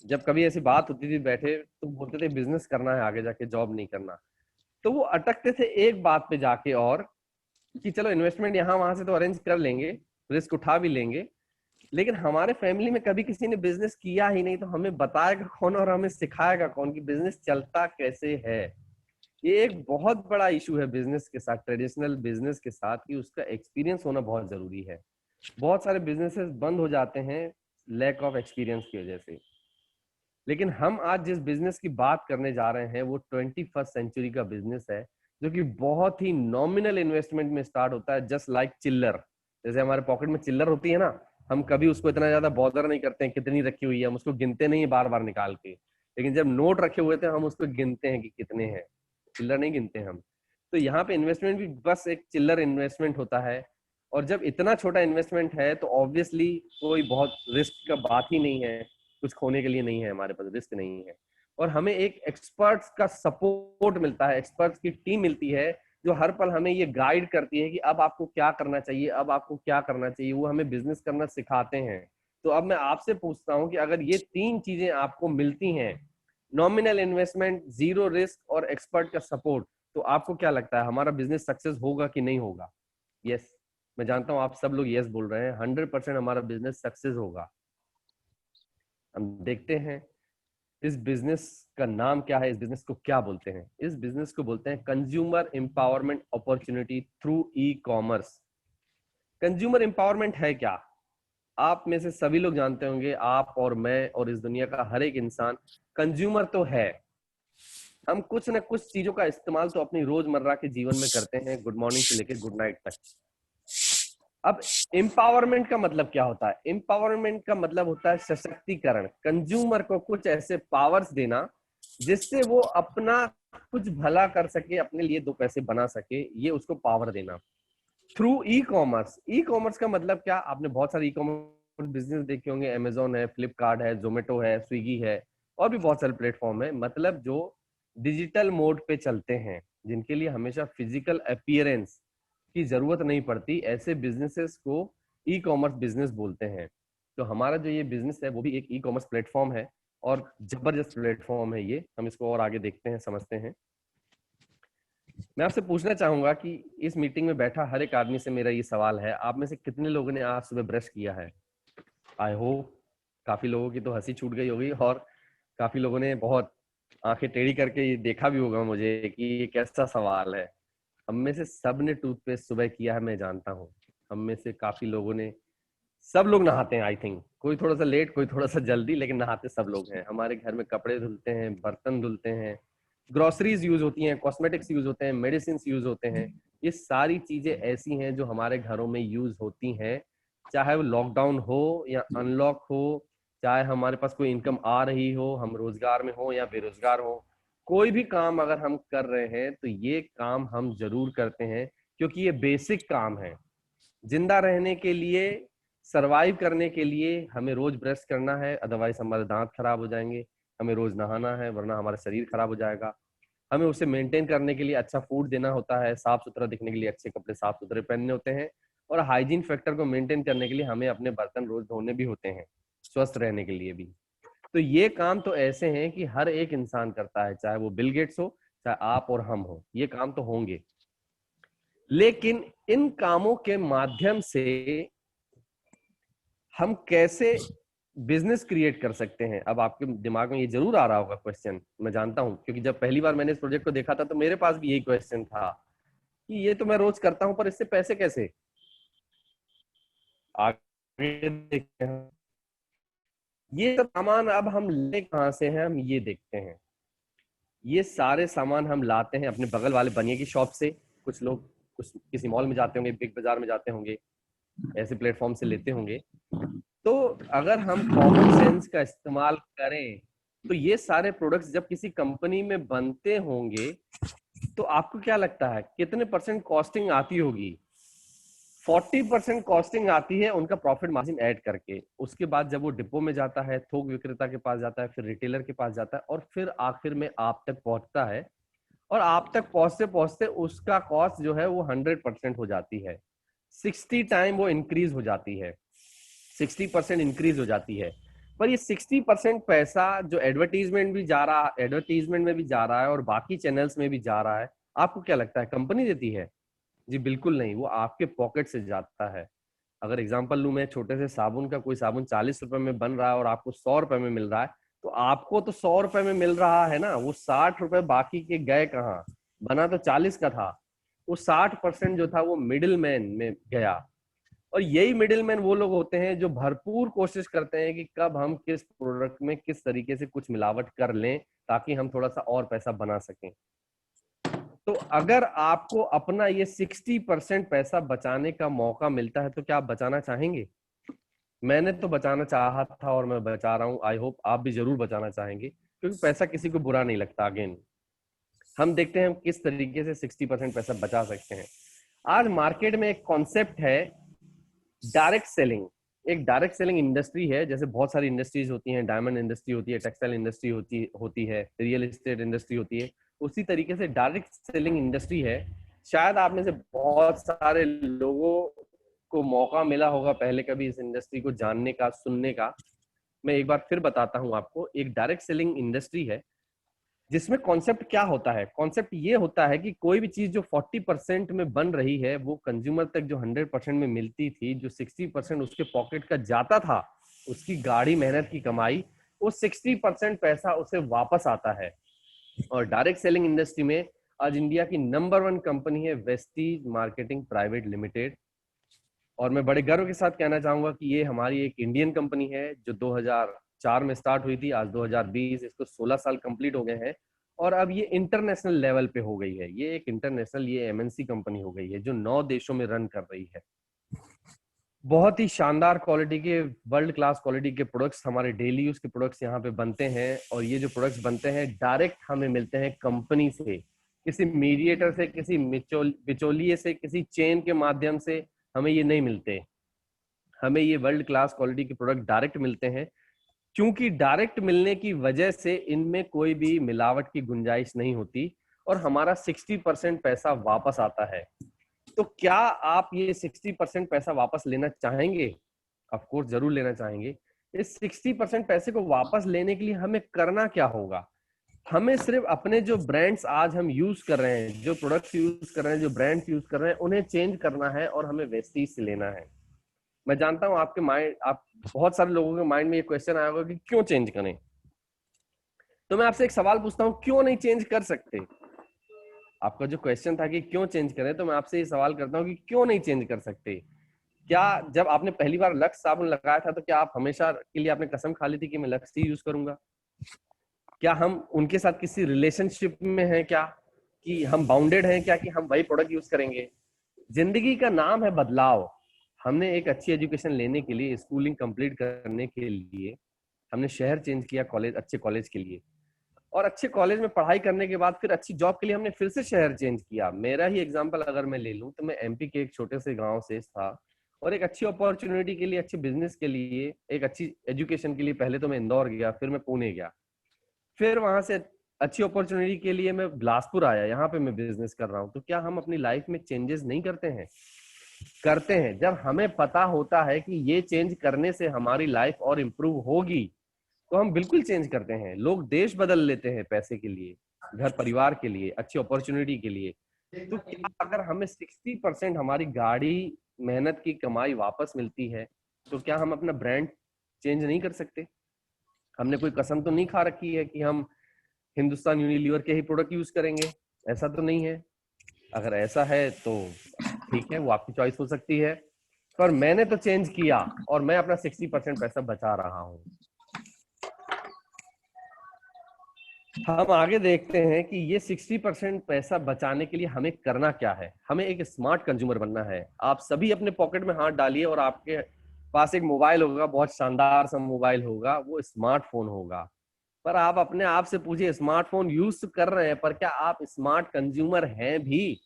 जब कभी ऐसी बात होती थी बैठे, तो बोलते थे बिजनेस करना है आगे जाके, जॉब नहीं करना। तो वो अटकते थे एक बात पे जाके, और कि चलो इन्वेस्टमेंट यहाँ वहां से तो अरेंज कर लेंगे, रिस्क उठा भी लेंगे, लेकिन हमारे फैमिली में कभी किसी ने बिजनेस किया ही नहीं, तो हमें बताएगा कौन और हमें सिखाएगा कौन कि बिजनेस चलता कैसे है। ये एक बहुत बड़ा इशू है बिजनेस के साथ, ट्रेडिशनल बिजनेस के साथ, कि उसका एक्सपीरियंस होना बहुत जरूरी है। बहुत सारे बिजनेसेस बंद हो जाते हैं लैक ऑफ एक्सपीरियंस की वजह से। लेकिन हम आज जिस बिजनेस की बात करने जा रहे हैं वो 21st सेंचुरी का बिजनेस है, जो कि बहुत ही नॉमिनल इन्वेस्टमेंट में स्टार्ट होता है, जस्ट लाइक चिल्लर। जैसे हमारे पॉकेट में चिल्लर होती है ना, हम कभी उसको इतना ज्यादा बॉदर नहीं करते हैं कितनी रखी हुई है, हम उसको गिनते नहीं बार बार निकाल के। लेकिन जब नोट रखे हुए थे हम उसको गिनते हैं कि कितने हैं, चिल्लर नहीं गिनते हम। तो यहाँ पे इन्वेस्टमेंट भी बस एक चिल्लर इन्वेस्टमेंट होता है। और जब इतना छोटा इन्वेस्टमेंट है तो ऑब्वियसली कोई बहुत रिस्क का बात ही नहीं है, कुछ खोने के लिए नहीं है, हमारे पास रिस्क नहीं है। और हमें एक एक्सपर्ट्स का सपोर्ट मिलता है, एक्सपर्ट्स की टीम मिलती है, जो हर पल हमें ये गाइड करती है कि अब आपको क्या करना चाहिए, अब आपको क्या करना चाहिए। वो हमें बिजनेस करना सिखाते हैं। तो अब मैं आपसे पूछता हूं कि अगर ये 3 चीजें आपको मिलती हैं, नॉमिनल इन्वेस्टमेंट, जीरो रिस्क और एक्सपर्ट का सपोर्ट, तो आपको क्या लगता है हमारा बिजनेस सक्सेस होगा कि नहीं होगा? यस, मैं जानता हूं आप सब लोग यस बोल रहे हैं। 100% हमारा बिजनेस सक्सेस होगा। हम देखते हैं इस बिजनेस का नाम क्या है, इस बिजनेस को क्या बोलते हैं। इस बिजनेस को बोलते हैं consumer empowerment opportunity through e commerce. Consumer empowerment है क्या? आप में से सभी लोग जानते होंगे, आप और मैं और इस दुनिया का हर एक इंसान कंज्यूमर तो है। हम कुछ न कुछ चीजों का इस्तेमाल तो अपनी रोजमर्रा के जीवन में करते हैं, गुड मॉर्निंग से लेकर गुड नाइट तक। अब एम्पावरमेंट का मतलब क्या होता है? एम्पावरमेंट का मतलब होता है सशक्तिकरण। कंज्यूमर को कुछ ऐसे पावर्स देना जिससे वो अपना कुछ भला कर सके, अपने लिए 2 पैसे बना सके, ये उसको पावर देना through e commerce. E commerce का मतलब क्या? आपने बहुत सारे ई कॉमर्स बिजनेस देखे होंगे, अमेजोन है, फ्लिपकार्ट है, जोमेटो है, स्विगी है, और भी बहुत सारे प्लेटफॉर्म है। मतलब जो डिजिटल मोड पे चलते हैं, जिनके लिए हमेशा फिजिकल अपीयरेंस की जरूरत नहीं पड़ती, ऐसे बिजनेसेस को ई कॉमर्स बिजनेस बोलते हैं। तो हमारा जो ये बिजनेस है वो भी एक ई कॉमर्स प्लेटफॉर्म है, और जबरदस्त प्लेटफॉर्म है ये। हम इसको और आगे देखते हैं, समझते हैं। मैं आपसे पूछना चाहूंगा कि इस मीटिंग में बैठा हर एक आदमी से मेरा ये सवाल है, आप में से कितने लोगों ने आज सुबह ब्रश किया है? आई होप काफी लोगों की तो हंसी छूट गई होगी, और काफी लोगों ने बहुत आंखें टेढ़ी करके ये देखा भी होगा मुझे कि ये कैसा सवाल है। हम में से सब ने टूथपेस्ट सुबह किया है, मैं जानता हूँ। हम में से काफी लोगों ने, सब लोग नहाते हैं आई थिंक, कोई थोड़ा सा लेट, कोई थोड़ा सा जल्दी, लेकिन नहाते सब लोग हैं। हमारे घर में कपड़े धुलते हैं, बर्तन धुलते हैं, ग्रोसरीज यूज होती हैं, कॉस्मेटिक्स यूज होते हैं, मेडिसिन यूज होते हैं। ये सारी चीजें ऐसी हैं जो हमारे घरों में यूज होती हैं, चाहे वो लॉकडाउन हो या अनलॉक हो, चाहे हमारे पास कोई इनकम आ रही हो, हम रोजगार में हो या बेरोजगार हो, कोई भी काम अगर हम कर रहे हैं तो ये काम हम जरूर करते हैं, क्योंकि ये बेसिक काम है। जिंदा रहने के लिए, सरवाइव करने के लिए हमें रोज ब्रश करना है, अदरवाइज हमारे दांत खराब हो जाएंगे। हमें रोज नहाना है, वरना हमारा शरीर खराब हो जाएगा। हमें उसे मेंटेन करने के लिए अच्छा फूड देना होता है, साफ सुथरा दिखने के लिए अच्छे कपड़े साफ सुथरे पहनने होते हैं, और हाइजीन फैक्टर को मेंटेन करने के लिए हमें अपने बर्तन रोज धोने भी होते हैं, स्वस्थ रहने के लिए भी। तो ये काम तो ऐसे हैं कि हर एक इंसान करता है, चाहे वो बिल गेट्स हो, चाहे आप और हम हो, ये काम तो होंगे। लेकिन इन कामों के माध्यम से हम कैसे बिजनेस क्रिएट कर सकते हैं? अब आपके दिमाग में ये जरूर आ रहा होगा क्वेश्चन, मैं जानता हूं, क्योंकि जब पहली बार मैंने इस प्रोजेक्ट को देखा था तो मेरे पास भी यही क्वेश्चन था कि ये तो मैं रोज करता हूं, पर इससे पैसे कैसे? आगे देखते हैं। ये सब सामान अब हम ले कहां से हैं, हम ये देखते हैं। ये सारे सामान हम लाते हैं अपने बगल वाले बनिए की शॉप से। कुछ लोग कुछ किसी मॉल में जाते होंगे, बिग बाजार में जाते होंगे, ऐसे प्लेटफॉर्म से लेते होंगे। तो अगर हम कॉमन सेंस का इस्तेमाल करें तो ये सारे प्रोडक्ट्स जब किसी कंपनी में बनते होंगे तो आपको क्या लगता है कितने परसेंट कॉस्टिंग आती होगी? 40% कॉस्टिंग आती है उनका प्रॉफिट मार्जिन ऐड करके। उसके बाद जब वो डिपो में जाता है, थोक विक्रेता के पास जाता है, फिर रिटेलर के पास जाता है, और फिर आखिर में आप तक पहुंचता है। और आप तक पहुंचते पहुंचते उसका कॉस्ट जो है वो 100% हो जाती है, 60 टाइम वो इंक्रीज हो जाती है, 60% इंक्रीज हो जाती है। पर ये 60% पैसा जो एडवर्टीजमेंट में भी जा रहा है और बाकी चैनल्स में भी जा रहा है, आपको क्या लगता है कंपनी देती है? जी बिल्कुल नहीं, वो आपके पॉकेट से जाता है। अगर एग्जांपल लूं मैं छोटे से साबुन का, कोई साबुन 40 रुपए में बन रहा है और आपको 100 रुपए में मिल रहा है, तो आपको तो 100 रुपए में मिल रहा है ना, वो 60 रुपए बाकी के गए कहाँ? बना तो 40 का था। वो 60% जो था वो मिडिल मैन में गया। और यही मिडिल मैन वो लोग होते हैं जो भरपूर कोशिश करते हैं कि कब हम किस प्रोडक्ट में किस तरीके से कुछ मिलावट कर लें ताकि हम थोड़ा सा और पैसा बना सकें। तो अगर आपको अपना ये 60% पैसा बचाने का मौका मिलता है तो क्या आप बचाना चाहेंगे? मैंने तो बचाना चाहा था और मैं बचा रहा हूं। आई होप आप भी जरूर बचाना चाहेंगे, क्योंकि पैसा किसी को बुरा नहीं लगता। अगेन हम देखते हैं हम किस तरीके से 60% पैसा बचा सकते हैं। आज मार्केट में एक कॉन्सेप्ट है डायरेक्ट सेलिंग। एक डायरेक्ट सेलिंग इंडस्ट्री है, जैसे बहुत सारी इंडस्ट्रीज होती हैं, डायमंड इंडस्ट्री होती है, टेक्सटाइल इंडस्ट्री होती है, रियल एस्टेट इंडस्ट्री होती है। उसी तरीके से डायरेक्ट सेलिंग इंडस्ट्री है। शायद आप में से बहुत सारे लोगों को मौका मिला होगा पहले कभी इस इंडस्ट्री को जानने का, सुनने का। मैं एक बार फिर बताता हूं आपको। एक डायरेक्ट सेलिंग इंडस्ट्री है जिसमें कॉन्सेप्ट क्या होता है। कॉन्सेप्ट ये होता है कि कोई भी चीज जो 40% में बन रही है वो कंज्यूमर तक जो 100% में मिलती थी, जो 60% उसके पॉकेट का जाता था, उसकी गाढ़ी मेहनत की कमाई, वो 60% पैसा उसे वापस आता है। और डायरेक्ट सेलिंग इंडस्ट्री में आज इंडिया की नंबर 1 कंपनी है वेस्टीज मार्केटिंग प्राइवेट लिमिटेड। और मैं बड़े गर्व के साथ कहना चाहूंगा कि ये हमारी एक इंडियन कंपनी है जो 2004 में स्टार्ट हुई थी। आज 2020, इसको 16 साल कंप्लीट हो गए हैं। और अब ये इंटरनेशनल लेवल पे हो गई है। ये एक इंटरनेशनल, ये एमएनसी कंपनी हो गई है जो 9 देशों में रन कर रही है। बहुत ही शानदार क्वालिटी के, वर्ल्ड क्लास क्वालिटी के प्रोडक्ट्स, हमारे डेली यूज के प्रोडक्ट्स यहाँ पे बनते हैं। और ये जो प्रोडक्ट्स बनते हैं डायरेक्ट हमें मिलते हैं कंपनी से, किसी मीडिएटर से, किसी बिचौलिए से, किसी चेन के माध्यम से हमें ये नहीं मिलते। हमें ये वर्ल्ड क्लास क्वालिटी के प्रोडक्ट डायरेक्ट मिलते हैं। क्योंकि डायरेक्ट मिलने की वजह से इनमें कोई भी मिलावट की गुंजाइश नहीं होती और हमारा 60% पैसा वापस आता है। तो क्या आप ये 60% पैसा वापस लेना चाहेंगे? ऑफ कोर्स जरूर लेना चाहेंगे। इस 60% पैसे को वापस लेने के लिए हमें करना क्या होगा? हमें सिर्फ अपने जो ब्रांड्स आज हम यूज कर रहे हैं, जो प्रोडक्ट्स यूज कर रहे हैं, जो ब्रांड्स यूज कर रहे हैं, उन्हें चेंज करना है और हमें वेस्टीज से लेना है। मैं जानता हूं आपके माइंड, आप बहुत सारे लोगों के माइंड में ये क्वेश्चन आया होगा कि क्यों चेंज करें। तो मैं आपसे एक सवाल पूछता हूं, क्यों नहीं चेंज कर सकते? आपका जो क्वेश्चन था कि क्यों चेंज करें, तो मैं आपसे ये सवाल करता हूं कि क्यों नहीं चेंज कर सकते? क्या जब आपने पहली बार लक्स साबुन लगाया था तो क्या आप हमेशा के लिए आपने कसम खा ली थी कि मैं लक्स ही यूज करूंगा? क्या हम उनके साथ किसी रिलेशनशिप में हैं क्या, कि हम बाउंडेड हैं क्या, कि हम वही प्रोडक्ट यूज करेंगे। जिंदगी का नाम है बदलाव। हमने एक अच्छी एजुकेशन लेने के लिए, स्कूलिंग कंप्लीट करने के लिए हमने शहर चेंज किया कॉलेज, अच्छे कॉलेज के लिए, और अच्छे कॉलेज में पढ़ाई करने के बाद फिर अच्छी जॉब के लिए हमने फिर से शहर चेंज किया। मेरा ही एग्जांपल अगर मैं ले लूं तो मैं एमपी के एक छोटे से गांव से था, और एक अच्छी अपॉर्चुनिटी के लिए, अच्छे बिजनेस के लिए, एक अच्छी एजुकेशन के लिए पहले तो मैं इंदौर गया, फिर मैं पुणे गया, फिर वहां से अच्छी अपॉर्चुनिटी के लिए मैं बिलासपुर आया, यहाँ पे मैं बिजनेस कर रहा हूँ। तो क्या हम अपनी लाइफ में चेंजेस नहीं करते हैं? करते हैं। जब हमें पता होता है कि ये चेंज करने से हमारी लाइफ और इम्प्रूव होगी तो हम बिल्कुल चेंज करते हैं। लोग देश बदल लेते हैं पैसे के लिए, घर परिवार के लिए, अच्छी अपॉर्चुनिटी के लिए। तो क्या अगर हमें 60% हमारी गाड़ी मेहनत की कमाई वापस मिलती है तो क्या हम अपना ब्रांड चेंज नहीं कर सकते? हमने कोई कसम तो नहीं खा रखी है कि हम हिंदुस्तान यूनिलीवर के ही प्रोडक्ट यूज करेंगे, ऐसा तो नहीं है। अगर ऐसा है तो ठीक है, वो आपकी चॉइस हो सकती है, पर मैंने तो चेंज किया और मैं अपना 60% पैसा बचा रहा हूँ। हम आगे देखते हैं कि ये 60% पैसा बचाने के लिए हमें करना क्या है। हमें एक स्मार्ट कंज्यूमर बनना है। आप सभी अपने पॉकेट में हाथ डालिए और आपके पास एक मोबाइल होगा, बहुत शानदार सा मोबाइल होगा, वो स्मार्टफोन होगा। पर आप अपने आप से पूछिए, स्मार्टफोन यूज कर रहे हैं पर क्या आप स्मार्ट कंज्यूमर हैं भी?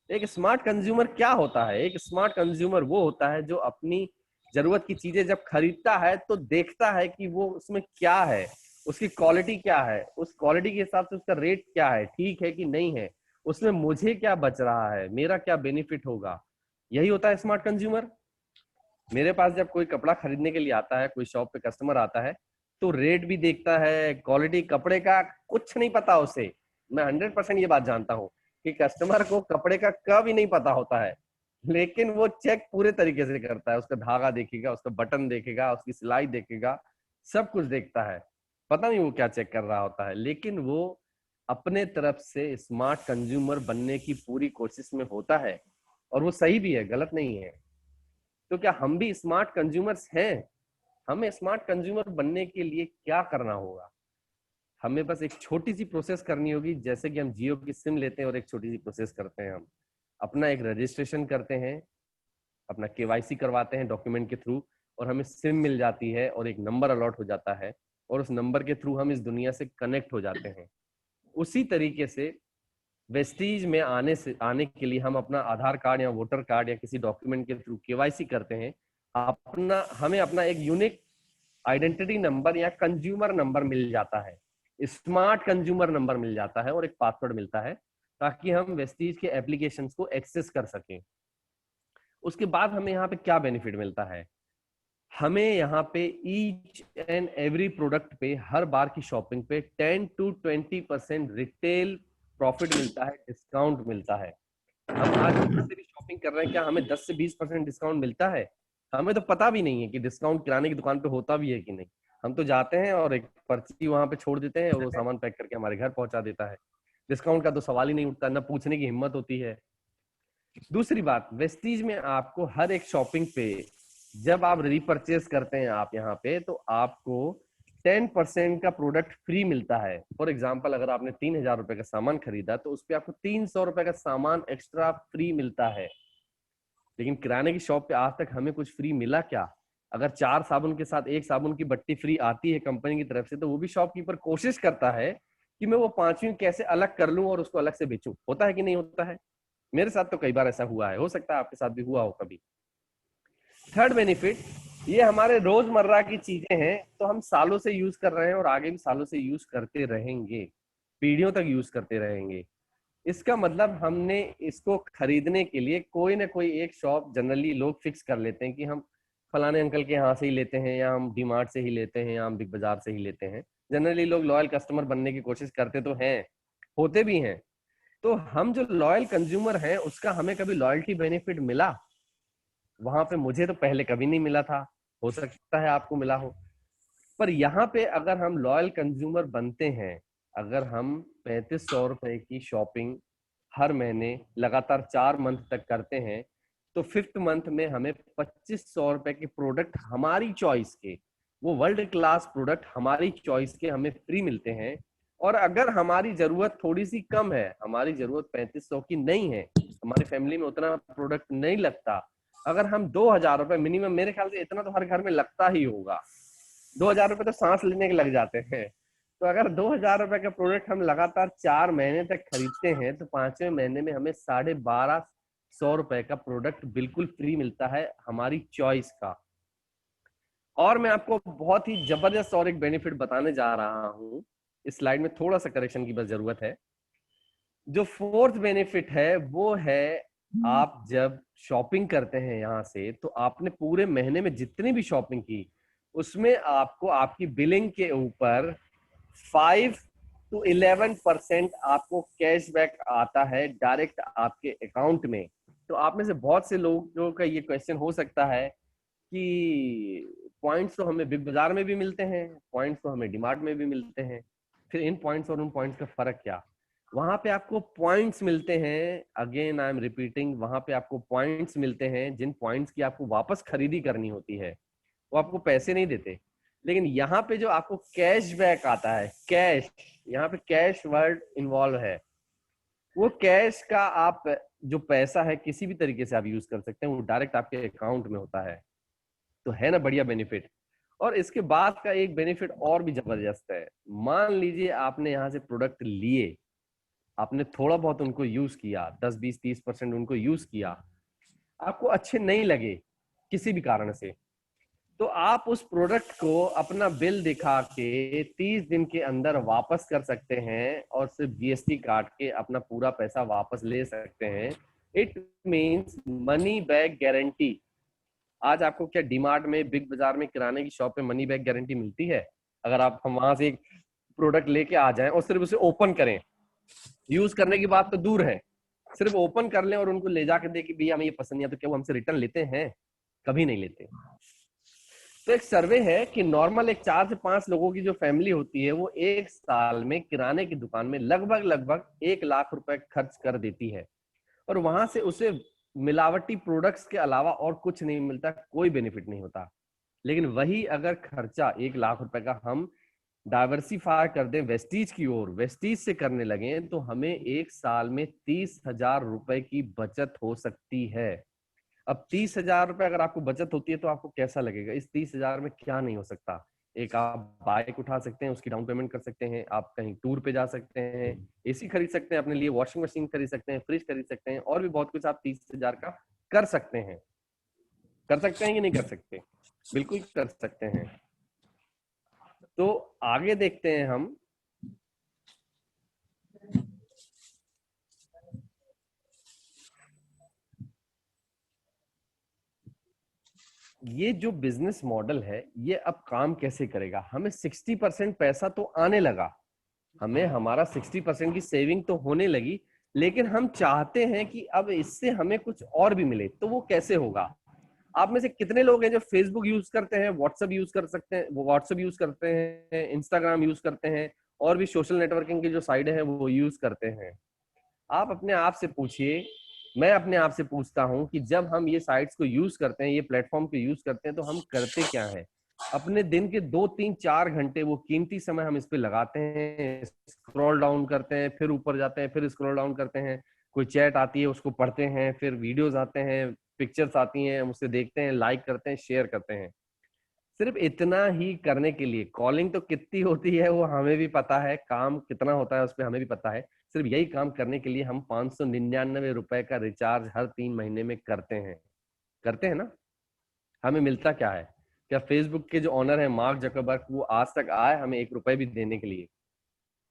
एक स्मार्ट कंज्यूमर क्या होता है? एक स्मार्ट कंज्यूमर वो होता है जो अपनी जरूरत की चीजें जब खरीदता है तो देखता है कि वो उसमें क्या है, उसकी क्वालिटी क्या है, उस क्वालिटी के हिसाब से उसका रेट क्या है, ठीक है कि नहीं है, उसमें मुझे क्या बच रहा है, मेरा क्या बेनिफिट होगा। यही होता है स्मार्ट कंज्यूमर। मेरे पास जब कोई कपड़ा खरीदने के लिए आता है, कोई शॉप पे कस्टमर आता है, तो रेट भी देखता है, क्वालिटी कपड़े का कुछ नहीं पता उसे। मैं 100% ये बात जानता हूँ कि कस्टमर को कपड़े का क भी नहीं पता होता है, लेकिन वो चेक पूरे तरीके से करता है। उसका धागा देखेगा, उसका बटन देखेगा, उसकी सिलाई देखेगा, सब कुछ देखता है। पता नहीं वो क्या चेक कर रहा होता है, लेकिन वो अपने तरफ से स्मार्ट कंज्यूमर बनने की पूरी कोशिश में होता है, और वो सही भी है, गलत नहीं है। तो क्या हम भी स्मार्ट कंज्यूमर्स हैं? हमें स्मार्ट कंज्यूमर बनने के लिए क्या करना होगा? हमें बस एक छोटी सी प्रोसेस करनी होगी। जैसे कि हम जियो की सिम लेते हैं और एक छोटी सी प्रोसेस करते हैं, हम अपना एक रजिस्ट्रेशन करते हैं, अपना केवाईसी करवाते हैं डॉक्यूमेंट के थ्रू, और हमें सिम मिल जाती है और एक नंबर अलॉट हो जाता है, और उस नंबर के थ्रू हम इस दुनिया से कनेक्ट हो जाते हैं। उसी तरीके से वेस्टीज में आने के लिए हम अपना आधार कार्ड या वोटर कार्ड या किसी डॉक्यूमेंट के थ्रू केवाईसी करते हैं। हमें अपना एक यूनिक आइडेंटिटी नंबर या कंज्यूमर नंबर मिल जाता है, स्मार्ट कंज्यूमर नंबर मिल जाता है, और एक पासवर्ड मिलता है ताकि हम वेस्टीज के एप्लीकेशंस को एक्सेस कर सकें। उसके बाद हमें यहाँ पे क्या बेनिफिट मिलता है? हमें यहाँ पे ईच एंड एवरी प्रोडक्ट पे, हर बार की शॉपिंग पे 10 to 20% रिटेल प्रॉफिट मिलता है, डिस्काउंट मिलता है। हम आज कहीं से भी शॉपिंग कर रहे हैं, क्या हमें 10 से 20% डिस्काउंट मिलता है? हमें तो पता भी नहीं है कि डिस्काउंट किराने की दुकान पे होता भी है कि नहीं। हम तो जाते हैं और एक पर्ची वहां पे छोड़ देते हैं और वो सामान पैक करके हमारे घर पहुंचा देता है। डिस्काउंट का तो सवाल ही नहीं उठता, ना पूछने की हिम्मत होती है। दूसरी बात, वेस्टीज में आपको हर एक शॉपिंग पे, जब आप रीपरचेस करते हैं आप यहाँ पे, तो आपको 10% का प्रोडक्ट फ्री मिलता है। फॉर एग्जाम्पल, अगर आपने 3,000 रुपए का सामान खरीदा तो उस पर आपको 300 रुपए का सामान एक्स्ट्रा फ्री मिलता है। लेकिन किराने की शॉप पे आज तक हमें कुछ फ्री मिला क्या? अगर 4 साबुन के साथ एक साबुन की बट्टी फ्री आती है कंपनी की तरफ से, तो वो भी शॉपकीपर कोशिश करता है कि मैं वो 5वीं कैसे अलग कर लूं और उसको अलग से बेचूं। होता है कि नहीं होता है? मेरे साथ तो कई बार ऐसा हुआ है, हो सकता है आपके साथ भी हुआ हो कभी। थर्ड बेनिफिट, ये हमारे रोजमर्रा की चीजें हैं, तो हम सालों से यूज कर रहे हैं और आगे भी सालों से यूज करते रहेंगे, पीढ़ियों तक यूज करते रहेंगे। इसका मतलब हमने इसको खरीदने के लिए कोई ना कोई एक शॉप जनरली लोग फिक्स कर लेते हैं कि हम फलाने अंकल के यहाँ से ही लेते हैं, या हम डीमार्ट से ही लेते हैं, या हम बिग बाजार से ही लेते हैं। जनरली लोग लॉयल कस्टमर बनने की कोशिश करते तो हैं, होते भी हैं। तो हम जो लॉयल कंज्यूमर हैं, उसका हमें कभी लॉयल्टी बेनिफिट मिला? वहां पे मुझे तो पहले कभी नहीं मिला था, हो सकता है आपको मिला हो। पर यहाँ पे अगर हम लॉयल कंज्यूमर बनते हैं, अगर हम 3500 रुपए की शॉपिंग हर महीने लगातार 4 मंथ तक करते हैं, तो 5th मंथ में हमें 2500 रुपए के प्रोडक्ट हमारी चॉइस के वो वर्ल्ड क्लास प्रोडक्ट हमारी चॉइस के हमें फ्री मिलते हैं। और अगर हमारी जरूरत थोड़ी सी कम है, हमारी जरूरत 3500 की नहीं है, हमारी फैमिली में उतना प्रोडक्ट नहीं लगता, अगर हम 2000 रुपए मिनिमम, मेरे ख्याल से इतना तो हर घर में लगता ही होगा, 2000 रुपए तो सांस लेने के लग जाते हैं। तो अगर 2000 रुपए का प्रोडक्ट हम लगातार 4 महीने तक खरीदते हैं तो 5वें महीने में हमें 1250 रुपए का प्रोडक्ट बिल्कुल फ्री मिलता है हमारी चॉइस का। और मैं आपको बहुत ही जबरदस्त और एक बेनिफिट बताने जा रहा हूं, इस स्लाइड में थोड़ा सा करेक्शन की बस जरूरत है। जो फोर्थ बेनिफिट है वो है, आप जब शॉपिंग करते हैं यहाँ से, तो आपने पूरे महीने में जितनी भी शॉपिंग की उसमें आपको आपकी बिलिंग के ऊपर 5 to 11% आपको कैशबैक आता है डायरेक्ट आपके अकाउंट में। तो आप में से बहुत से लोगों का ये क्वेश्चन हो सकता है कि पॉइंट्स तो हमें बिग बाजार में भी मिलते हैं, पॉइंट्स तो हमें डीमार्ट में भी मिलते हैं, फिर इन पॉइंट्स और उन पॉइंट्स का फर्क क्या? वहां पे आपको पॉइंट्स मिलते हैं, अगेन आई एम रिपीटिंग, वहां पे आपको पॉइंट्स मिलते हैं, जिन पॉइंट्स की आपको वापस खरीदी करनी होती है, वो आपको पैसे नहीं देते। लेकिन यहाँ पे जो आपको कैशबैक आता है, कैश, यहाँ पे कैश वर्ड इन्वॉल्व है, वो कैश का आप जो पैसा है किसी भी तरीके से आप यूज कर सकते हैं, वो डायरेक्ट आपके अकाउंट में होता है। तो है ना बढ़िया बेनिफिट। और इसके बाद का एक बेनिफिट और भी जबरदस्त है। मान लीजिए आपने यहाँ से प्रोडक्ट लिए, आपने थोड़ा बहुत उनको यूज किया, 10 20 30% उनको यूज किया, आपको अच्छे नहीं लगे किसी भी कारण से, तो आप उस प्रोडक्ट को अपना बिल दिखा के 30 दिन के अंदर वापस कर सकते हैं और सिर्फ जीएसटी काट के अपना पूरा पैसा वापस ले सकते हैं। It means money back guarantee. आज आपको क्या डीमार्ट में, बिग बाजार में, किराने की शॉप पे मनी बैक गारंटी मिलती है? अगर आप हम वहां से एक प्रोडक्ट लेके आ जाएं और सिर्फ उसे ओपन करें, यूज करने की बात तो दूर है, सिर्फ ओपन कर लें और उनको ले जाकर दे कि भैया हमें ये पसंद नहीं है, तो क्या वो हमसे रिटर्न लेते हैं? कभी नहीं लेते। तो एक सर्वे है कि नॉर्मल एक 4 से 5 लोगों की जो फैमिली होती है, वो एक साल में किराने की दुकान में लगभग 1 लाख रुपए खर्च कर देती है, और वहां से उसे मिलावटी प्रोडक्ट्स के अलावा और कुछ नहीं मिलता, कोई बेनिफिट नहीं होता। लेकिन वही अगर खर्चा 1 लाख रुपए का हम डाइवर्सिफाई कर दें वेस्टीज की ओर, वेस्टीज से करने लगे, तो हमें एक साल में 30,000 रुपए की बचत हो सकती है। अब 30,000 रुपए अगर आपको बचत होती है तो आपको कैसा लगेगा? इस 30,000 में क्या नहीं हो सकता? एक आप बाइक उठा सकते हैं, उसकी डाउन पेमेंट कर सकते हैं, आप कहीं टूर पे जा सकते हैं, एसी खरीद सकते हैं अपने लिए, वॉशिंग मशीन खरीद सकते हैं, फ्रिज खरीद सकते हैं, और भी बहुत कुछ आप 30,000 का कर सकते हैं। कर सकते हैं कि नहीं कर सकते? बिल्कुल कर सकते हैं। तो आगे देखते हैं हम। ये जो बिजनेस मॉडल है ये अब काम कैसे करेगा? हमें 60% पैसा तो आने लगा, हमें हमारा 60% की सेविंग तो होने लगी, लेकिन हम चाहते हैं कि अब इससे हमें कुछ और भी मिले। तो वो कैसे होगा? आप में से कितने लोग हैं जो फेसबुक यूज करते हैं, व्हाट्सएप यूज कर सकते हैं, वो व्हाट्सएप यूज करते हैं, इंस्टाग्राम यूज करते हैं, और भी सोशल नेटवर्किंग की जो साइड है वो यूज करते हैं? आप अपने आप से पूछिए, मैं अपने आप से पूछता हूं कि जब हम ये साइट्स को यूज करते हैं, ये प्लेटफॉर्म को यूज करते हैं, तो हम करते क्या है? अपने दिन के 2 3 4 घंटे वो कीमती समय हम इस पे लगाते हैं, स्क्रॉल डाउन करते हैं, फिर ऊपर जाते हैं, फिर स्क्रॉल डाउन करते हैं, कोई चैट आती है उसको पढ़ते हैं, फिर वीडियोस आते हैं, पिक्चर्स आती हैं, हम उसे देखते हैं, लाइक करते हैं, शेयर करते हैं। सिर्फ इतना ही करने के लिए, कॉलिंग तो कितनी होती है वो हमें भी पता है, काम कितना होता है उस पर हमें भी पता है, सिर्फ यही काम करने के लिए हम 599 रुपए का रिचार्ज हर 3 महीने में करते हैं। करते हैं ना? हमें मिलता क्या है? क्या फेसबुक के जो ऑनर है मार्क जकरबर्ग, वो आज तक आए हमें 1 रुपए भी देने के लिए?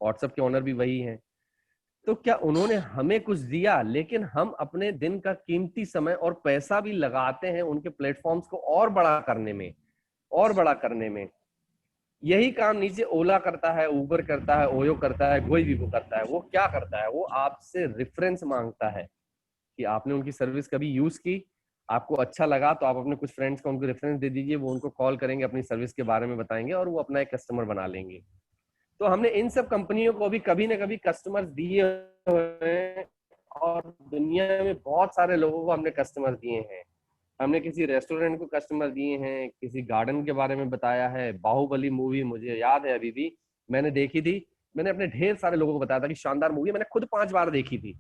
व्हाट्सएप के ऑनर भी वही हैं। तो क्या उन्होंने हमें कुछ दिया? लेकिन हम अपने दिन का कीमती समय और पैसा भी लगाते हैं उनके प्लेटफॉर्म्स को और बड़ा करने में, और बड़ा करने में। यही काम नीचे ओला करता है, उबर करता है, ओयो करता है, कोई भी वो करता है। वो क्या करता है? वो आपसे रेफरेंस मांगता है कि आपने उनकी सर्विस कभी यूज की, आपको अच्छा लगा, तो आप अपने कुछ फ्रेंड्स को उनको रेफरेंस दे दीजिए, वो उनको कॉल करेंगे, अपनी सर्विस के बारे में बताएंगे, और वो अपना एक कस्टमर बना लेंगे। तो हमने इन सब कंपनियों को भी कभी ना कभी कस्टमर्स दिए हुए हैं, और दुनिया में बहुत सारे लोगों को हमने कस्टमर दिए हैं। हमने किसी रेस्टोरेंट को कस्टमर दिए हैं, किसी गार्डन के बारे में बताया है। बाहुबली मूवी मुझे याद है अभी भी, मैंने देखी थी। मैंने अपने ढेर सारे लोगों को बताया था कि शानदार मूवी, मैंने खुद 5 बार देखी थी।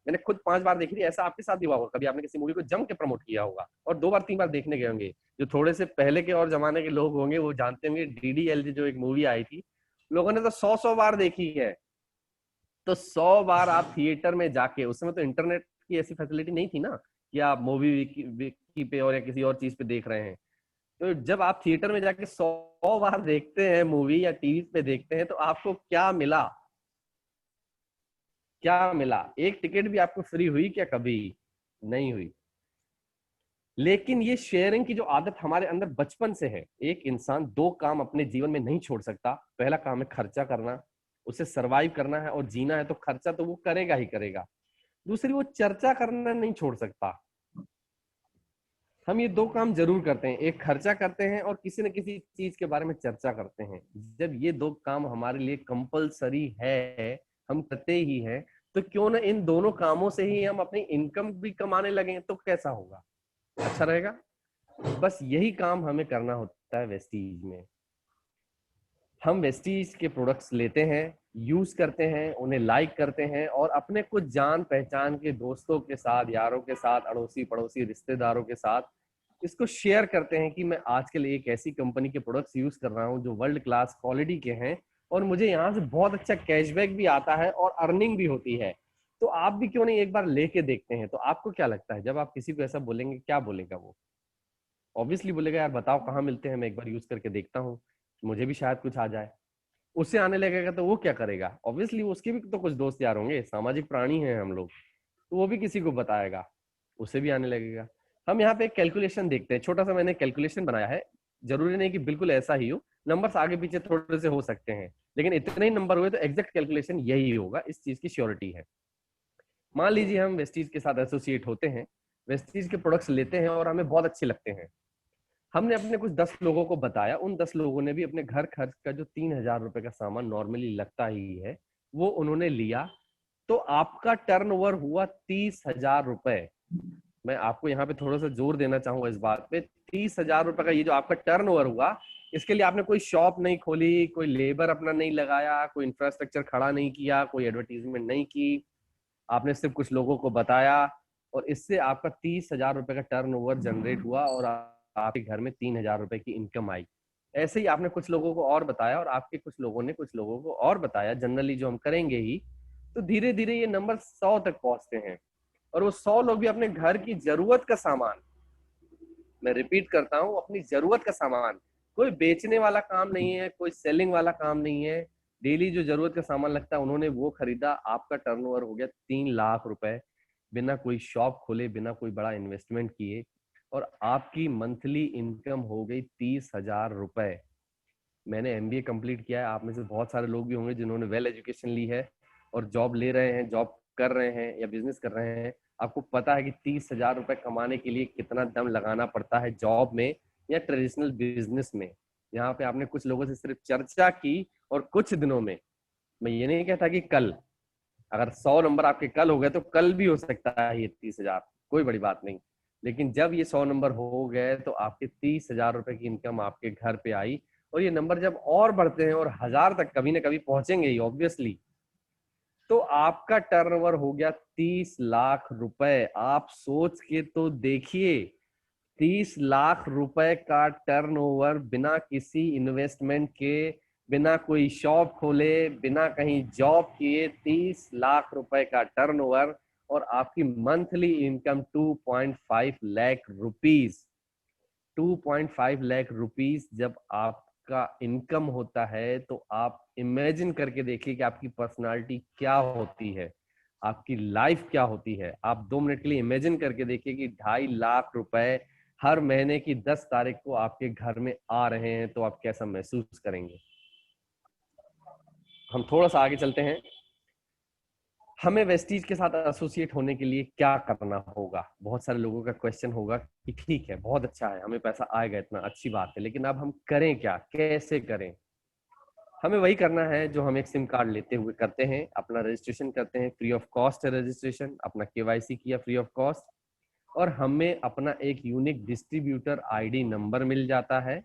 मैंने खुद 5 बार देखी थी। ऐसा आपके साथ भी हुआ होगा, कभी आपने किसी मूवी को जम के प्रमोट किया होगा और 2 बार 3 बार देखने गए होंगे। जो थोड़े से पहले के और जमाने के लोग होंगे वो जानते होंगे, डीडीएलजे जो एक मूवी आई थी, लोगों ने तो 100 बार देखी है। तो 100 बार आप थिएटर में जाके, उस समय तो इंटरनेट की ऐसी फैसिलिटी नहीं थी ना कि आप मूवी विकी पे और या किसी और चीज पे देख रहे हैं। तो जब आप थिएटर में जाके 100 बार देखते हैं मूवी या टीवी पे देखते हैं, तो आपको क्या मिला? क्या मिला? एक टिकट भी आपको फ्री हुई क्या? कभी नहीं हुई। लेकिन ये शेयरिंग की जो आदत हमारे अंदर बचपन से है, एक इंसान 2 काम अपने जीवन में नहीं छोड़ सकता। पहला काम है खर्चा करना, उसे सरवाइव करना है और जीना है, तो खर्चा तो वो करेगा ही करेगा। दूसरी, वो चर्चा करना नहीं छोड़ सकता। हम ये 2 काम जरूर करते हैं, एक खर्चा करते हैं और किसी न किसी चीज के बारे में चर्चा करते हैं। जब ये 2 काम हमारे लिए कंपलसरी है, हम करते ही हैं, तो क्यों ना इन दोनों कामों से ही हम अपनी इनकम भी कमाने लगे, तो कैसा होगा? अच्छा रहेगा। बस यही काम हमें करना होता है वेस्टीज में। हम वेस्टीज के प्रोडक्ट्स लेते हैं, यूज करते हैं, उन्हें लाइक करते हैं और अपने कुछ जान पहचान के दोस्तों के साथ, यारों के साथ, अड़ोसी पड़ोसी रिश्तेदारों के साथ इसको शेयर करते हैं कि मैं आजकल एक ऐसी कंपनी के प्रोडक्ट्स यूज कर रहा हूं जो वर्ल्ड क्लास क्वालिटी के हैं और मुझे यहाँ से बहुत अच्छा कैशबैक भी आता है और अर्निंग भी होती है। तो आप भी क्यों नहीं एक बार लेके देखते हैं? तो आपको क्या लगता है, जब आप किसी को ऐसा बोलेंगे, क्या बोलेगा वो? ऑब्वियसली बोलेगा यार बताओ कहाँ मिलते हैं, मैं एक बार यूज करके देखता हूँ, मुझे भी शायद कुछ आ जाए। उससे आने लगेगा तो वो क्या करेगा? ऑब्वियसली उसके भी तो कुछ दोस्त यार होंगे, सामाजिक प्राणी हैं हम लोग, तो वो भी किसी को बताएगा, उसे भी आने लगेगा। हम यहाँ पे एक कैलकुलेशन देखते हैं, छोटा सा मैंने कैलकुलेशन बनाया है। जरूरी नहीं कि बिल्कुल ऐसा ही हो, नंबर्स आगे पीछे थोड़े से हो सकते हैं, लेकिन इतने ही नंबर हुए तो एग्जैक्ट कैलकुलेशन यही होगा, इस चीज की श्योरिटी है। मान लीजिए हम वेस्टीज के साथ एसोसिएट होते हैं, वेस्टीज के प्रोडक्ट्स लेते हैं और हमें बहुत अच्छे लगते हैं। हमने अपने कुछ 10 लोगों को बताया, उन 10 लोगों ने भी अपने घर खर्च का जो 3,000 रुपए का सामान नॉर्मली लगता ही है वो उन्होंने लिया। तो आपका टर्नओवर हुआ 30,000 रुपए। मैं आपको यहाँ पे थोड़ा सा जोर देना चाहूंगा इस बात पे, 30,000 रुपए का ये जो आपका टर्नओवर हुआ, इसके लिए आपने कोई शॉप नहीं खोली, कोई लेबर अपना नहीं लगाया, कोई इंफ्रास्ट्रक्चर खड़ा नहीं किया, कोई एडवर्टीजमेंट नहीं की, आपने सिर्फ कुछ लोगों को बताया और इससे आपका 30,000 रुपए का टर्नओवर जनरेट हुआ और आपके घर में 3,000 रुपए की इनकम आई। ऐसे ही आपने कुछ लोगों को और बताया और आपके कुछ लोगों ने कुछ लोगों को और बताया, जनरली जो हम करेंगे ही, तो धीरे धीरे ये नंबर 100 तक पहुंचते हैं। और वो 100 लोग भी अपने घर की जरूरत का सामान, मैं रिपीट करता हूँ, अपनी जरूरत का सामान, कोई बेचने वाला काम नहीं है, कोई सेलिंग वाला काम नहीं है, डेली जो जरूरत का सामान लगता है उन्होंने वो खरीदा। आपका टर्नओवर हो गया 3 लाख रुपए, बिना कोई शॉप खोले, बिना कोई बड़ा इन्वेस्टमेंट किए, और आपकी मंथली इनकम हो गई 30,000 रुपए। मैंने एमबीए कंप्लीट किया है, आप में से बहुत सारे लोग भी होंगे जिन्होंने वेल एजुकेशन ली है और जॉब ले रहे हैं, जॉब कर रहे हैं या बिजनेस कर रहे हैं। आपको पता है कि 30,000 रुपए कमाने के लिए कितना दम लगाना पड़ता है जॉब में या ट्रेडिशनल बिजनेस में। यहाँ पे आपने कुछ लोगों से सिर्फ चर्चा की और कुछ दिनों में, मैं ये नहीं कहता कि कल, अगर 100 नंबर आपके कल हो गए तो कल भी हो सकता है ये 30,000, कोई बड़ी बात नहीं। लेकिन जब ये 100 नंबर हो गए तो आपके 30,000 रुपए की इनकम आपके घर पे आई। और ये नंबर जब और बढ़ते हैं और 1,000 तक कभी ना कभी पहुंचेंगे ही ऑब्वियसली, तो आपका टर्नओवर हो गया 30 लाख रुपए। आप सोच के तो देखिए, 30 लाख रुपए का टर्नओवर बिना किसी इन्वेस्टमेंट के, बिना कोई शॉप खोले, बिना कहीं जॉब किए, 30 लाख रुपए का टर्नओवर और आपकी monthly income 2.5 lakh rupees. 2.5 lakh rupees जब आपका इनकम होता है तो आप इमेजिन करके देखिए कि आपकी पर्सनालिटी क्या होती है, आपकी लाइफ क्या होती है। आप 2 मिनट के लिए इमेजिन करके देखिए कि 2.5 लाख रुपए हर महीने की 10 तारीख को आपके घर में आ रहे हैं, तो आप कैसा महसूस करेंगे? हम थोड़ा सा आगे चलते हैं। हमें वेस्टीज के साथ एसोसिएट होने के लिए क्या करना होगा? बहुत सारे लोगों का क्वेश्चन होगा कि ठीक है, बहुत अच्छा है, हमें पैसा आएगा, इतना अच्छी बात है, लेकिन अब हम करें क्या, कैसे करें? हमें वही करना है जो हम एक सिम कार्ड लेते हुए करते हैं, अपना रजिस्ट्रेशन करते हैं, फ्री ऑफ कॉस्ट है रजिस्ट्रेशन, अपना केवाईसी किया फ्री ऑफ कॉस्ट, और हमें अपना एक यूनिक डिस्ट्रीब्यूटर आईडी नंबर मिल जाता है,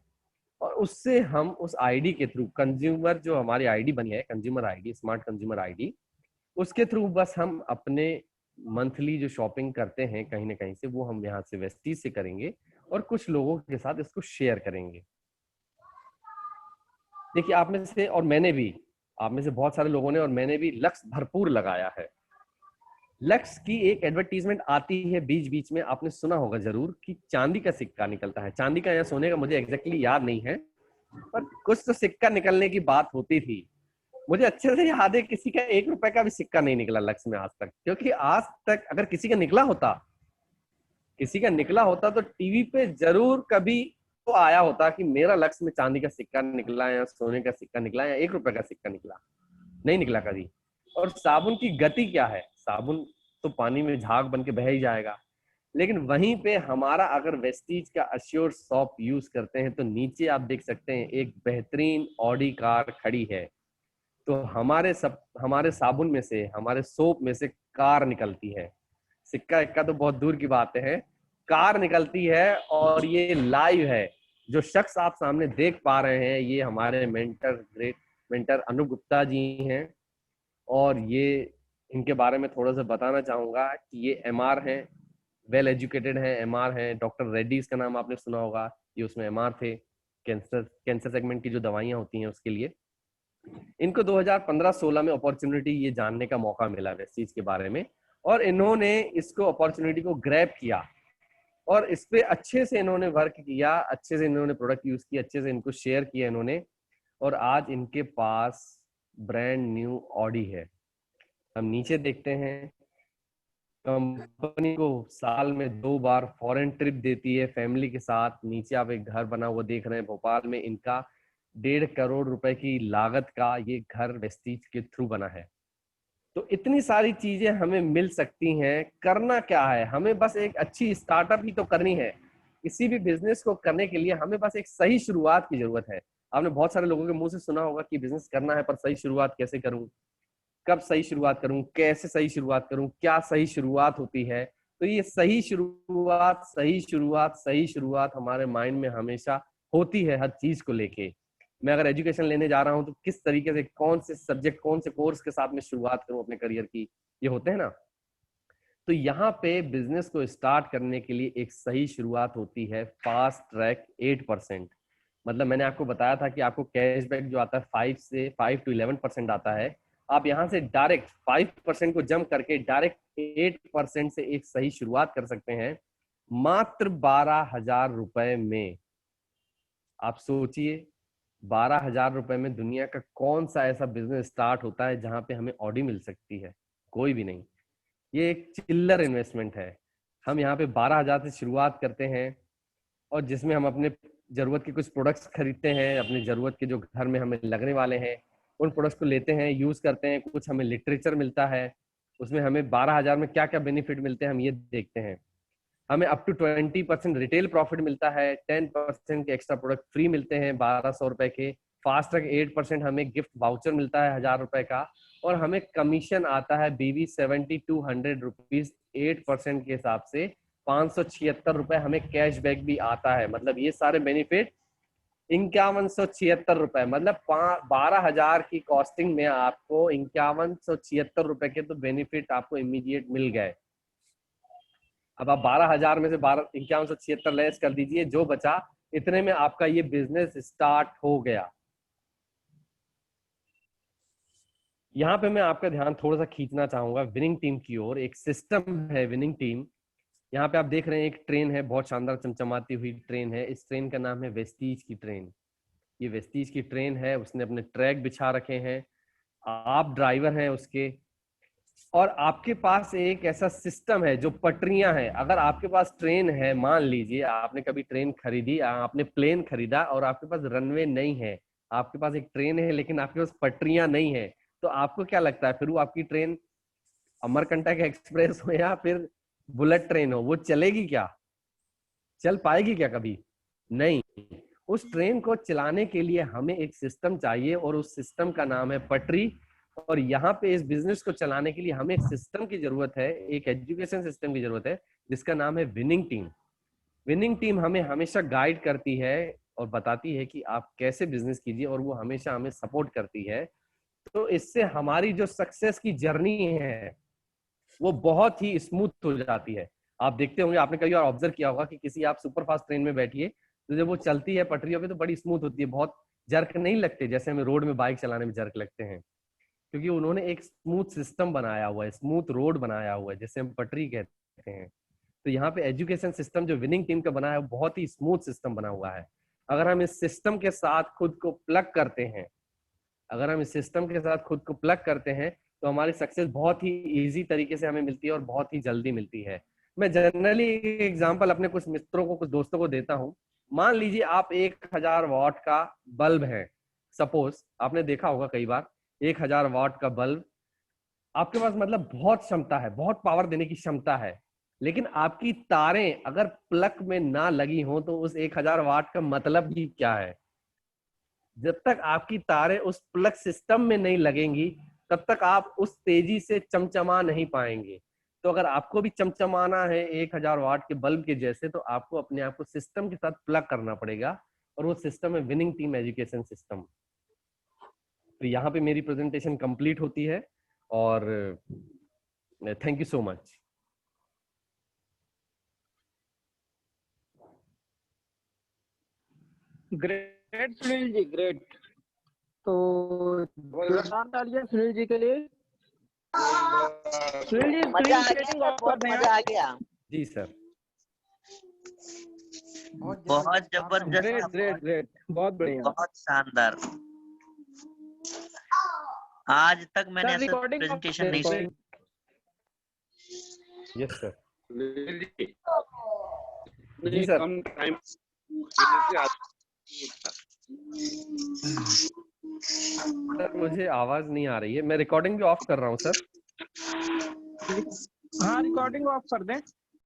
और उससे हम उस आईडी के थ्रू, कंज्यूमर जो हमारी आईडी बनी है, consumer ID, smart consumer ID, उसके थ्रू बस हम अपने मंथली जो शॉपिंग करते हैं कहीं ना कहीं से, वो हम यहाँ से वेस्टीज से करेंगे और कुछ लोगों के साथ इसको शेयर करेंगे। देखिए, आप में से और मैंने भी, आप में से बहुत सारे लोगों ने और मैंने भी लक्स भरपूर लगाया है। लक्स की एक एडवर्टीजमेंट आती है बीच बीच में, आपने सुना होगा जरूर, कि चांदी का सिक्का निकलता है। चांदी का या सोने का मुझे एग्जैक्टली याद नहीं है, पर कुछ तो सिक्का निकलने की बात होती थी। मुझे अच्छे से याद है किसी का 1 रुपए का भी सिक्का नहीं निकला लक्स में आज तक, क्योंकि आज तक अगर किसी का निकला होता, तो टीवी पे जरूर कभी तो आया होता कि मेरा लक्स में चांदी का सिक्का निकला या सोने का सिक्का निकला या 1 रुपए का सिक्का निकला। नहीं निकला कभी। और साबुन की गति क्या है, साबुन तो पानी में झाग बन के बह ही जाएगा, लेकिन वहीं पे हमारा अगर वेस्टीज का अश्योर सॉप यूज करते हैं तो नीचे आप देख सकते हैं एक बेहतरीन ऑडी कार खड़ी है। तो हमारे साबुन में से, हमारे सोप में से कार निकलती है। सिक्का इक्का तो बहुत दूर की बात है, कार निकलती है। और ये लाइव है। जो शख्स आप सामने देख पा रहे हैं, ये हमारे ग्रेट मेंटर अनूप गुप्ता जी हैं। और ये इनके बारे में थोड़ा सा बताना चाहूंगा कि ये एमआर हैं, वेल एजुकेटेड हैं, एमआर हैं। डॉक्टर रेड्डीज का नाम आपने सुना होगा, ये उसमें एमआर थे, कैंसर सेगमेंट की जो दवाइयां होती हैं उसके लिए। इनको 2015-16 में अपॉर्चुनिटी ये जानने का मौका मिला वेस्टीज के बारे में, और इन्होंने इसको अपॉर्चुनिटी को ग्रैब किया और इस पे अच्छे से इन्होंने वर्क किया, अच्छे से इन्होंने प्रोडक्ट यूज किया, अच्छे से इनको शेयर किया इन्होंने। और आज इनके पास ब्रांड न्यू ऑडी है। हम नीचे देखते हैं, कंपनी को साल में 2 बार फॉरेन ट्रिप देती है फैमिली के साथ। नीचे आप एक घर बना हुआ देख रहे हैं भोपाल में, इनका 1.5 करोड़ रुपए की लागत का ये घर वेस्टीज के थ्रू बना है। तो इतनी सारी चीजें हमें मिल सकती हैं। करना क्या है, हमें बस एक अच्छी स्टार्टअप ही तो करनी है। किसी भी बिजनेस को करने के लिए हमें बस एक सही शुरुआत की जरूरत है। आपने बहुत सारे लोगों के मुंह से सुना होगा कि बिजनेस करना है, पर सही शुरुआत कैसे करूं, कब सही शुरुआत करूं, कैसे सही शुरुआत करूं, क्या सही शुरुआत होती है। तो ये सही शुरुआत हमारे माइंड में हमेशा होती है हर चीज को लेके। मैं अगर एजुकेशन लेने जा रहा हूं तो किस तरीके से, कौन से सब्जेक्ट, कौन से कोर्स के साथ में शुरुआत करूं अपने करियर की, ये होते हैं ना। तो यहाँ पे बिजनेस को स्टार्ट करने के लिए एक सही शुरुआत होती है फास्ट ट्रैक 8%। मतलब मैंने आपको बताया था कि आपको कैशबैक जो आता है 5 to 11% आता है। आप यहाँ से डायरेक्ट 5% को जंप करके डायरेक्ट 8% से एक सही शुरुआत कर सकते हैं, मात्र 12,000 रुपए में। आप सोचिए, 12,000 रुपए में दुनिया का कौन सा ऐसा बिजनेस स्टार्ट होता है जहां पे हमें ऑडी मिल सकती है? कोई भी नहीं। ये एक चिल्लर इन्वेस्टमेंट है। हम यहाँ पे 12,000 से शुरुआत करते हैं, और जिसमें हम अपने जरूरत के कुछ प्रोडक्ट्स खरीदते हैं, अपने जरूरत के जो घर में हमें लगने वाले हैं उन प्रोडक्ट्स को लेते हैं, यूज करते हैं। कुछ हमें लिटरेचर मिलता है, उसमें हमें 12,000 में क्या क्या बेनिफिट मिलते हैं हम ये देखते हैं। हमें अप टू 20% रिटेल प्रॉफिट मिलता है, 10% के एक्स्ट्रा प्रोडक्ट फ्री मिलते हैं 1,200 रुपए के। फास्ट ट्रैक 8% हमें गिफ्ट वाउचर मिलता है 1,000 रुपए का, और हमें कमीशन आता है BB 7200 रुपीज 8% के हिसाब से 576 रुपए हमें कैशबैक भी आता है। मतलब ये सारे बेनिफिट 5176 रुपए, मतलब 12,000 की कॉस्टिंग में आपको 5176 रुपए के तो बेनिफिट आपको इमीडिएट मिल गए। अब आप 12,000 में से 5176 लेस कर दीजिए, जो बचा, इतने में आपका ये बिजनेस स्टार्ट हो गया। यहाँ पे मैं आपका ध्यान थोड़ा सा खींचना चाहूंगा विनिंग टीम की ओर। एक सिस्टम है विनिंग टीम। यहाँ पे आप देख रहे हैं एक ट्रेन है, बहुत शानदार चमचमाती हुई ट्रेन है। इस ट्रेन का नाम है वेस्टीज की ट्रेन। ये वेस्टीज की ट्रेन है, उसने अपने ट्रैक बिछा रखे हैं, आप ड्राइवर हैं उसके, और आपके पास एक ऐसा सिस्टम है जो पटरियां हैं। अगर आपके पास ट्रेन है, मान लीजिए आपने कभी ट्रेन खरीदी, आपने प्लेन खरीदा और आपके पास रनवे नहीं है, आपके पास एक ट्रेन है लेकिन आपके पास पटरियां नहीं है, तो आपको क्या लगता है फिर वो आपकी ट्रेन अमरकंटक एक्सप्रेस हो या फिर बुलेट ट्रेन हो, वो चलेगी क्या? चल पाएगी क्या कभी? नहीं। उस ट्रेन को चलाने के लिए हमें एक सिस्टम चाहिए, और उस सिस्टम का नाम है पटरी। और यहाँ पे इस बिजनेस को चलाने के लिए हमें एक सिस्टम की जरूरत है, एक एजुकेशन सिस्टम की जरूरत है, जिसका नाम है विनिंग टीम। विनिंग टीम हमें हमेशा गाइड करती है और बताती है कि आप कैसे बिजनेस कीजिए, और वो हमेशा हमें सपोर्ट करती है। तो इससे हमारी जो सक्सेस की जर्नी है वो बहुत ही स्मूथ हो जाती है। आप देखते होंगे, आपने कई बार ऑब्जर्व किया होगा कि किसी आप सुपर फास्ट ट्रेन में बैठिए तो जब वो चलती है पटरियों पे तो बड़ी स्मूथ होती है, बहुत जर्क नहीं लगते जैसे हमें रोड में बाइक चलाने में जर्क लगते हैं, क्योंकि उन्होंने एक स्मूथ सिस्टम बनाया हुआ है, स्मूथ रोड बनाया हुआ है जिसे हम पटरी कहते हैं। तो यहाँ पे एजुकेशन सिस्टम जो विनिंग टीम का बना है वो बहुत ही स्मूथ सिस्टम बना हुआ है। अगर हम इस सिस्टम के साथ खुद को प्लग करते हैं, अगर हम इस सिस्टम के साथ खुद को प्लग करते हैं तो हमारी सक्सेस बहुत ही इजी तरीके से हमें मिलती है और बहुत ही जल्दी मिलती है। मैं जनरली एग्जांपल अपने कुछ मित्रों को, कुछ दोस्तों को देता हूं। मान लीजिए आप 1000 वॉट का बल्ब है, सपोज आपने देखा होगा कई बार 1000 वॉट का बल्ब आपके पास, मतलब बहुत क्षमता है, बहुत पावर देने की क्षमता है, लेकिन आपकी तारें अगर प्लग में ना लगी हो तो उस 1000 वाट का मतलब ही क्या है। जब तक आपकी तारें उस प्लग सिस्टम में नहीं लगेंगी तब तक आप उस तेजी से चमचमा नहीं पाएंगे। तो अगर आपको भी चमचमाना है 1000 वाट के बल्ब के जैसे, तो आपको अपने आप को सिस्टम के साथ प्लग करना पड़ेगा, और वो सिस्टम है विनिंग टीम एजुकेशन सिस्टम। तो यहाँ पे मेरी प्रेजेंटेशन कंप्लीट होती है, और thank you so much. Great Sunil ji, great. तो जोरदार तालियां सुनील जी के लिए। सुनील जी मजा आ स्क्रीन गया, ऑफ कर बहुत दें मजा आप। आ गया। जी सर, बहुत जबरदस्त, ग्रेट ग्रेट ग्रेट, बहुत बढ़िया बहुत शानदार। आज तक मैंने सर। ऐसा रिकॉर्डिंग प्रेजेंटेशन नहीं सुना। Yes sir. जी सर। कम टाइम सर मुझे आवाज नहीं आ रही है, मैं रिकॉर्डिंग भी ऑफ कर रहा हूँ सर। हाँ, रिकॉर्डिंग ऑफ कर दें।